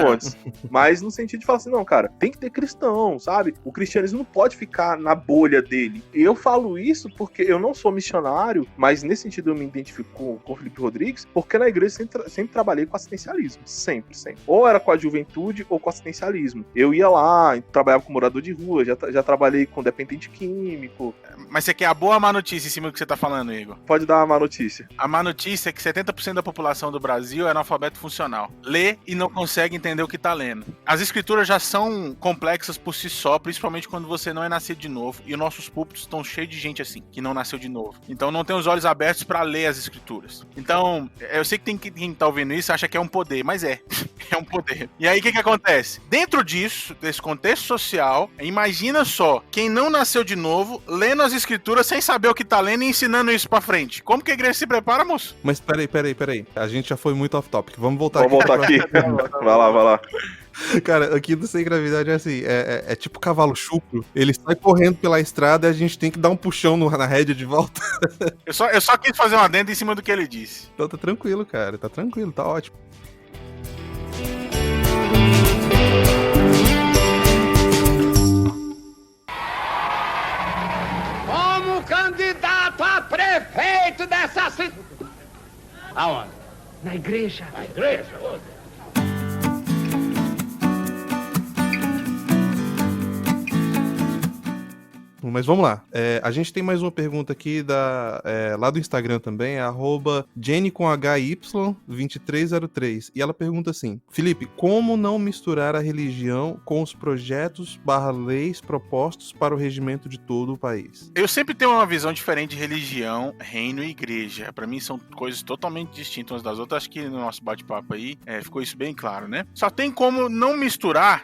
montes, mas no sentido de falar assim, não, cara, tem que ter cristão, sabe? O cristianismo não pode ficar na bolha dele. E eu falo isso porque eu não sou missionário, mas nesse sentido eu me identifico com o Felipe Rodrigues, porque na igreja sempre trabalhei com assistencialismo, sempre. Ou era com a juventude ou com assistencialismo. Eu ia lá, trabalhava com morador de rua, já trabalhei com dependente químico. Mas você quer a boa ou a má notícia em cima do que você tá falando, Igor? Pode dar uma má notícia. A má notícia é que 70% da população do Brasil é analfabeto funcional. Lê e não consegue entender o que tá lendo. As escrituras já são complexas por si só, principalmente quando você não é nascido de novo, e os nossos púlpitos estão cheios de gente assim, que não nasceu de novo. Então não tem os olhos abertos pra ler as escrituras. Então, eu sei que quem tá ouvindo isso acha que é um poder, mas é um poder. E aí o que acontece? Dentro disso, desse contexto social, imagina só, quem não nasceu de novo, lendo as escrituras sem saber o que tá lendo e ensinando isso pra frente. Como que a igreja se prepara, moço? Mas peraí. A gente já foi muito off-topic. Vamos voltar aqui. Vai lá. Cara, aqui do Sem Gravidade é assim, é tipo cavalo chucro. Ele sai correndo pela estrada e a gente tem que dar um puxão na rédea de volta. Eu só quis fazer um adendo em cima do que ele disse. Então tá tranquilo, cara. Tá tranquilo, tá ótimo. Como candidato a prefeito dessa cidade. Aonde? Na igreja. Na igreja? Mas vamos lá. A gente tem mais uma pergunta aqui lá do Instagram também, é @jenny2303. E ela pergunta assim: Felipe, como não misturar a religião com os projetos/leis propostos para o regimento de todo o país? Eu sempre tenho uma visão diferente de religião, reino e igreja. Pra mim são coisas totalmente distintas umas das outras. Acho que no nosso bate-papo aí ficou isso bem claro, né? Só tem como não misturar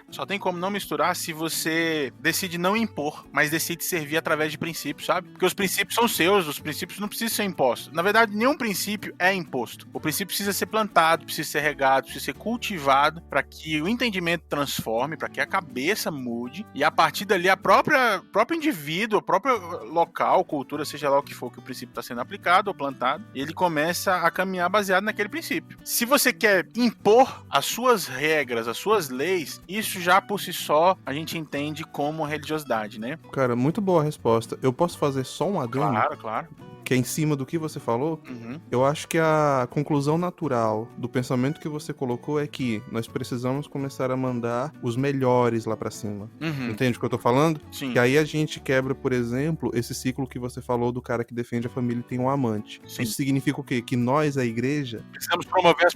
se você decide não impor, mas decide servir através de princípios, sabe? Porque os princípios são seus, os princípios não precisam ser impostos. Na verdade, nenhum princípio é imposto. O princípio precisa ser plantado, precisa ser regado, precisa ser cultivado para que o entendimento transforme, para que a cabeça mude e a partir dali o próprio indivíduo, o próprio local, cultura, seja lá o que for que o princípio está sendo aplicado ou plantado, ele começa a caminhar baseado naquele princípio. Se você quer impor as suas regras, as suas leis, isso já por si só a gente entende como religiosidade, né? Cara, muito boa a resposta. Eu posso fazer só um adendo? Claro. Que é em cima do que você falou? Uhum. Eu acho que a conclusão natural do pensamento que você colocou é que nós precisamos começar a mandar os melhores lá pra cima. Uhum. Entende o que eu tô falando? Sim. Que aí a gente quebra, por exemplo, esse ciclo que você falou do cara que defende a família e tem um amante. Sim. Isso significa o quê? Que nós, a igreja... Precisamos promover as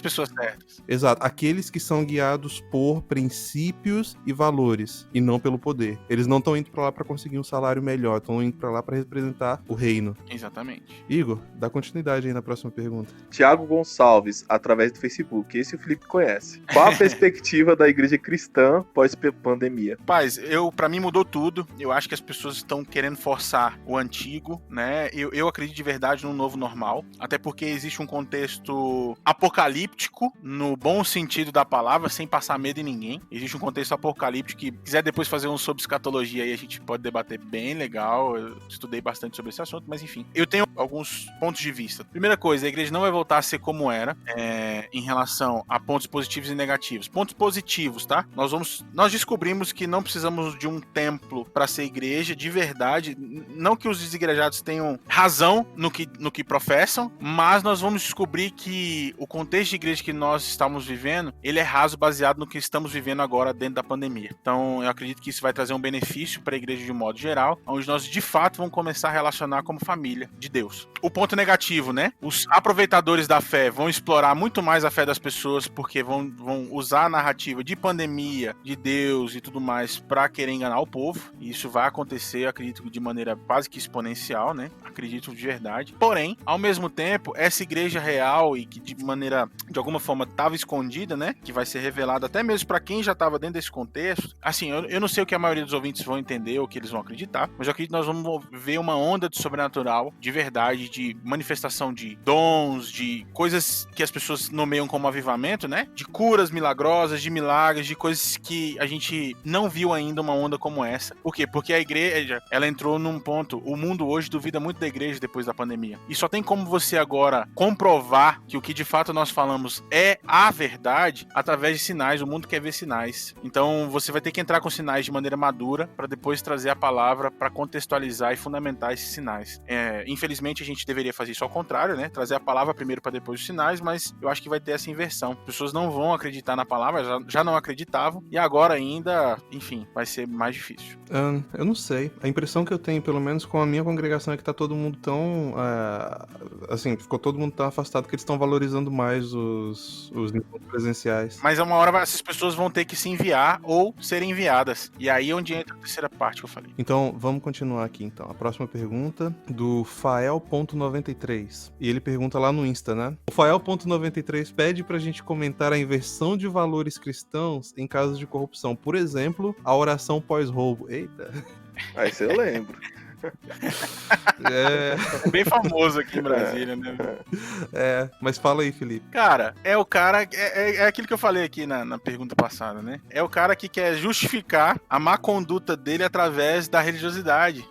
pessoas certas. Exato. Aqueles que são guiados por princípios e valores, e não pelo poder. Eles não estão indo pra lá pra conseguir um salário melhor, estão indo pra lá pra representar o reino. Exatamente. Igor, dá continuidade aí na próxima pergunta. Tiago Gonçalves, através do Facebook. Esse o Felipe conhece. Qual a perspectiva da igreja cristã pós-pandemia? Rapaz, pra mim mudou tudo. Eu acho que as pessoas estão querendo forçar o antigo, né? Eu acredito de verdade num novo normal. Até porque existe um contexto apocalíptico, no bom sentido da palavra, sem passar medo em ninguém. Existe um contexto apocalíptico que, quiser depois fazer um sobre escatologia aí, a gente pode debater bem legal. Eu estudei bastante sobre esse assunto, mas enfim. Eu tenho alguns pontos de vista. Primeira coisa, a igreja não vai voltar a ser como era em relação a pontos positivos e negativos. Pontos positivos, tá? Nós descobrimos que não precisamos de um templo para ser igreja de verdade. Não que os desigrejados tenham razão no que professam, mas nós vamos descobrir que o contexto de igreja que nós estamos vivendo, ele é raso baseado no que estamos vivendo agora dentro da pandemia. Então, eu acredito que isso vai trazer um benefício para a igreja de um modo geral, onde nós de fato vamos começar a relacionar como família de Deus. O ponto negativo, né? Os aproveitadores da fé vão explorar muito mais a fé das pessoas porque vão usar a narrativa de pandemia, de Deus e tudo mais para querer enganar o povo. E isso vai acontecer, eu acredito, de maneira quase que exponencial, né? Acredito de verdade. Porém, ao mesmo tempo, essa igreja real e que de alguma forma estava escondida, né? Que vai ser revelada até mesmo para quem já estava dentro desse contexto. Assim, eu não sei o que a maioria dos ouvintes vão entender ou o que eles vão acreditar, mas eu acredito que nós vamos ver uma onda de sobrenatural, de verdade, de manifestação de dons, de coisas que as pessoas nomeiam como avivamento, né? De curas milagrosas, de milagres, de coisas que a gente não viu ainda uma onda como essa. Por quê? Porque a igreja, ela entrou num ponto, o mundo hoje duvida muito da igreja depois da pandemia. E só tem como você agora comprovar que o que de fato nós falamos é a verdade através de sinais. O mundo quer ver sinais. Então você vai ter que entrar com sinais de maneira madura para depois trazer a palavra para contextualizar e fundamentar esses sinais. Infelizmente a gente deveria fazer isso ao contrário, né? Trazer a palavra primeiro para depois os sinais, mas eu acho que vai ter essa inversão. As pessoas não vão acreditar na palavra, já não acreditavam, e agora ainda, enfim, vai ser mais difícil. Eu não sei. A impressão que eu tenho, pelo menos com a minha congregação, é que tá todo mundo tão... assim, ficou todo mundo tão afastado que eles estão valorizando mais os encontros presenciais. Mas uma hora essas pessoas vão ter que se enviar ou serem enviadas. E aí é onde entra a terceira parte que eu falei. Então, vamos continuar aqui, então. A próxima pergunta, do Fael.93. E ele pergunta lá no Insta, né? O Fael.93 pede pra gente comentar a inversão de valores cristãos em casos de corrupção. Por exemplo, a oração pós-roubo. Eita! Isso eu lembro. É bem famoso aqui em Brasília, né? Mas fala aí, Felipe. Cara, é o cara... É aquilo que eu falei aqui na pergunta passada, né? É o cara que quer justificar a má conduta dele através da religiosidade.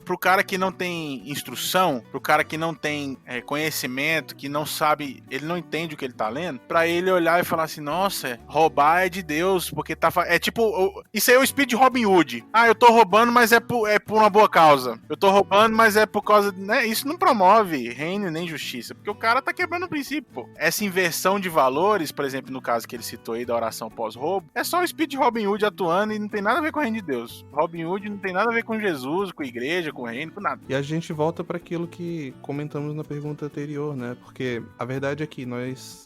Pro cara que não tem instrução, pro cara que não tem conhecimento, que não sabe, ele não entende o que ele tá lendo, pra ele olhar e falar assim, nossa, roubar é de Deus, porque tá... É tipo... Isso aí é o espírito de Robin Hood. Eu tô roubando, mas é por uma boa causa. Eu tô roubando, mas é por causa, né? Isso não promove reino nem justiça, porque o cara tá quebrando o princípio, pô. Essa inversão de valores, por exemplo, no caso que ele citou aí da oração pós-roubo, é só o espírito de Robin Hood atuando e não tem nada a ver com o reino de Deus. Robin Hood não tem nada a ver com Jesus, com a igreja, com o reino, com nada. E a gente volta para aquilo que comentamos na pergunta anterior, né? Porque a verdade é que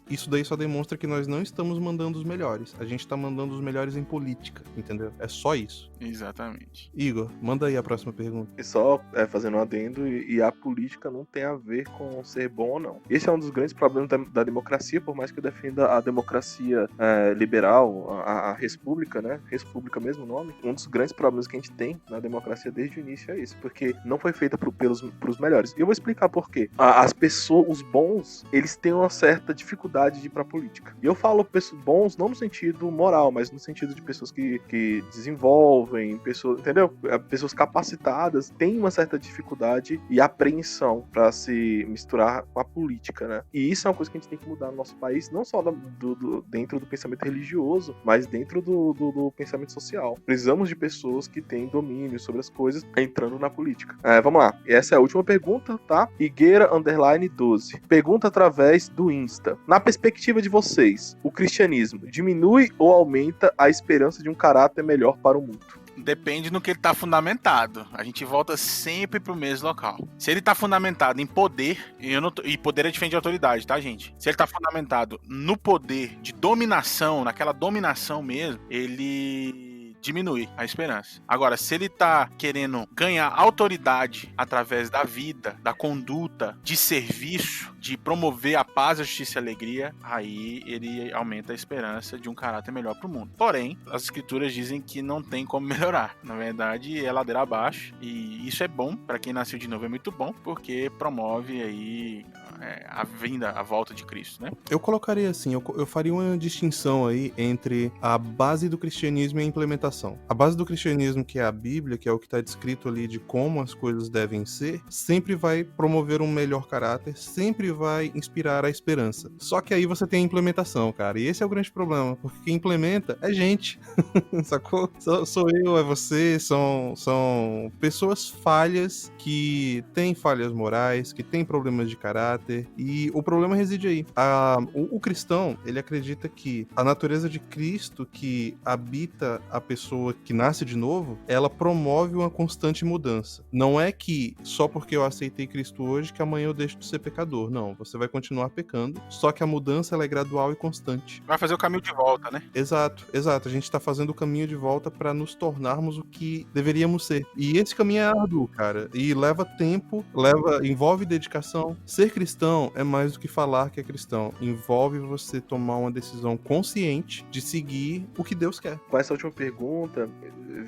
isso daí só demonstra que nós não estamos mandando os melhores. A gente tá mandando os melhores em política, entendeu? É só isso. Exatamente. Igor, manda aí a próxima pergunta. E só fazendo um adendo, e a política não tem a ver com ser bom ou não. Esse é um dos grandes problemas da democracia, por mais que eu defenda a democracia liberal, a república, né? República mesmo o nome. Um dos grandes problemas que a gente tem na democracia desde o início é isso, porque não foi feita pros melhores. E eu vou explicar por quê. As pessoas, os bons, eles têm uma certa dificuldade de ir pra política. E eu falo pessoas bons não no sentido moral, mas no sentido de pessoas que desenvolvem, pessoas, entendeu? Pessoas capacitadas têm uma certa dificuldade e apreensão pra se misturar com a política, né? E isso é uma coisa que a gente tem que mudar no nosso país, não só dentro do pensamento religioso, mas dentro do pensamento social. Precisamos de pessoas que têm domínio sobre as coisas entrando na política. Vamos lá. Essa é a última pergunta, tá? Higueira_12. Pergunta através do Insta. Na perspectiva de vocês, o cristianismo diminui ou aumenta a esperança de um caráter melhor para o mundo? Depende no que ele tá fundamentado. A gente volta sempre pro mesmo local. Se ele tá fundamentado em poder, e poder é diferente de autoridade, tá, gente? Se ele tá fundamentado no poder de dominação, naquela dominação mesmo, ele diminui a esperança. Agora, se ele tá querendo ganhar autoridade através da vida, da conduta, de serviço, de promover a paz, a justiça e a alegria, aí ele aumenta a esperança de um caráter melhor pro mundo. Porém, as escrituras dizem que não tem como melhorar. Na verdade, é ladeira abaixo, e isso é bom, para quem nasceu de novo é muito bom, porque promove aí a volta de Cristo, né? Eu colocaria assim, eu faria uma distinção aí entre a base do cristianismo e a implementação. A base do cristianismo, que é a Bíblia, que é o que está descrito ali de como as coisas devem ser, sempre vai promover um melhor caráter, sempre vai inspirar a esperança. Só que aí você tem a implementação, cara, e esse é o grande problema, porque quem implementa é gente, sacou? Sou eu, é você, são pessoas falhas que têm falhas morais, que têm problemas de caráter, e o problema reside aí. O cristão, ele acredita que a natureza de Cristo que habita a pessoa que nasce de novo, ela promove uma constante mudança. Não é que só porque eu aceitei Cristo hoje que amanhã eu deixo de ser pecador. Não, você vai continuar pecando, só que a mudança ela é gradual e constante. Vai fazer o caminho de volta, né? Exato. A gente tá fazendo o caminho de volta para nos tornarmos o que deveríamos ser. E esse caminho é árduo, cara. E leva tempo, envolve dedicação. Ser cristão é mais do que falar que é cristão. Envolve você tomar uma decisão consciente de seguir o que Deus quer. Com essa última pergunta,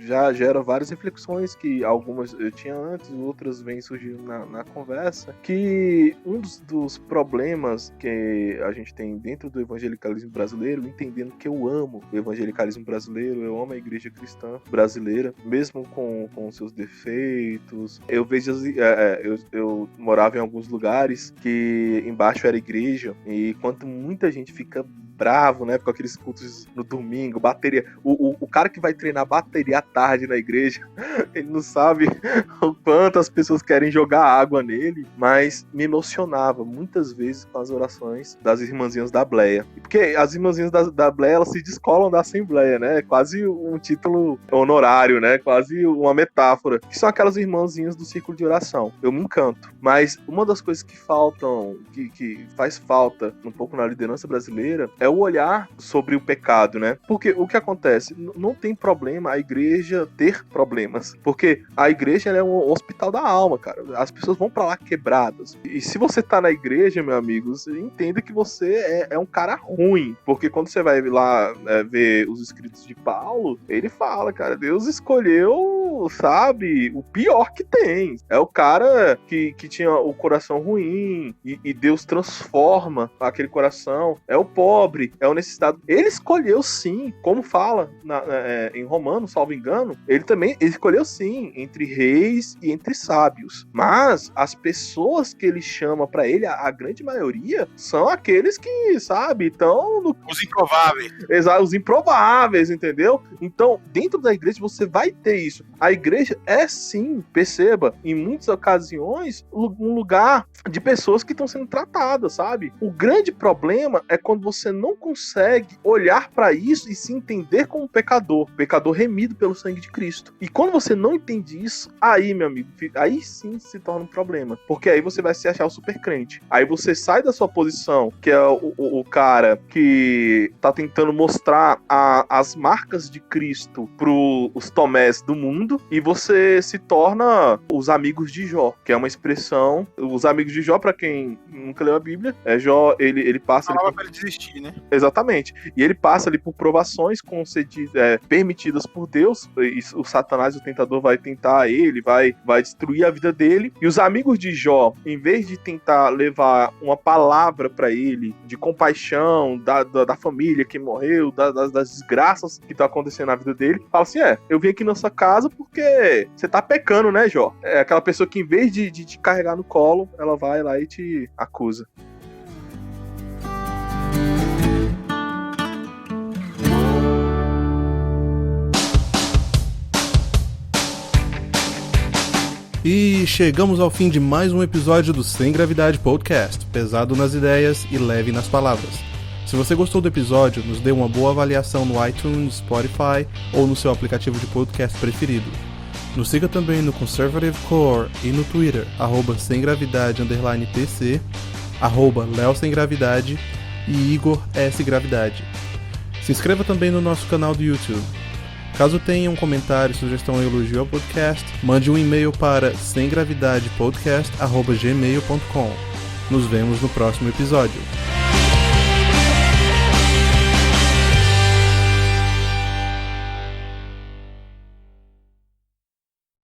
já gera várias reflexões que algumas eu tinha antes, outras vêm surgindo na conversa, que um dos problemas que a gente tem dentro do evangelicalismo brasileiro, entendendo que eu amo o evangelicalismo brasileiro, eu amo a igreja cristã brasileira, mesmo com seus defeitos. Eu vejo, eu morava em alguns lugares que embaixo era igreja, e enquanto muita gente fica bravo, né, com aqueles cultos no domingo, bateria, o cara que vai treinar bateria à tarde na igreja, ele não sabe o quanto as pessoas querem jogar água nele, mas me emocionava muitas vezes com as orações das irmãzinhas da Bleia, porque as irmãzinhas da Bleia, elas se descolam da Assembleia, né, quase um título honorário, né, quase uma metáfora, que são aquelas irmãzinhas do círculo de oração. Eu me encanto, mas uma das coisas que faltam, que faz falta um pouco na liderança brasileira, é o olhar sobre o pecado, né? Porque o que acontece? Não tem problema a igreja ter problemas, porque a igreja ela é um hospital da alma, cara. As pessoas vão pra lá quebradas. E se você tá na igreja, meu amigo, você entenda que você é um cara ruim, porque quando você vai lá ver os escritos de Paulo, ele fala, cara, Deus escolheu, sabe, o pior que tem. É o cara que tinha o coração ruim e Deus transforma aquele coração. É o pobre, é o necessitado. Ele escolheu sim, como fala em Romanos, salvo engano, ele escolheu sim entre reis e entre sábios. Mas as pessoas que ele chama pra ele, a grande maioria, são aqueles que, sabe, estão... Os improváveis. Exato, os improváveis, entendeu? Então, dentro da igreja você vai ter isso. A a igreja é sim, perceba, em muitas ocasiões, um lugar de pessoas que estão sendo tratadas, sabe? O grande problema é quando você não consegue olhar para isso e se entender como pecador remido pelo sangue de Cristo. E quando você não entende isso, aí, meu amigo, aí sim se torna um problema. Porque aí você vai se achar o super crente. Aí você sai da sua posição, que é o cara que tá tentando mostrar as marcas de Cristo pros Tomés do mundo, e você se torna os amigos de Jó, que é uma expressão. Os amigos de Jó, pra quem nunca leu a Bíblia, Jó, ele passa... Falava pra ele desistir, né? Exatamente. E ele passa ali por provações permitidas por Deus, e o Satanás, o tentador, vai tentar ele, vai destruir a vida dele, e os amigos de Jó, em vez de tentar levar uma palavra pra ele, de compaixão da família que morreu, das desgraças que estão acontecendo na vida dele, fala assim, eu vim aqui na sua casa porque você tá pecando, né, Jó? É aquela pessoa que, em vez de te carregar no colo, ela vai lá e te acusa. E chegamos ao fim de mais um episódio do Sem Gravidade Podcast, pesado nas ideias e leve nas palavras. Se você gostou do episódio, nos dê uma boa avaliação no iTunes, Spotify ou no seu aplicativo de podcast preferido. Nos siga também no Conservative Core e no Twitter, @semgravidade_pc, @leosemgravidade e Igor S. Gravidade. Se inscreva também no nosso canal do YouTube. Caso tenha um comentário, sugestão ou elogio ao podcast, mande um e-mail para semgravidadepodcast@gmail.com. Nos vemos no próximo episódio.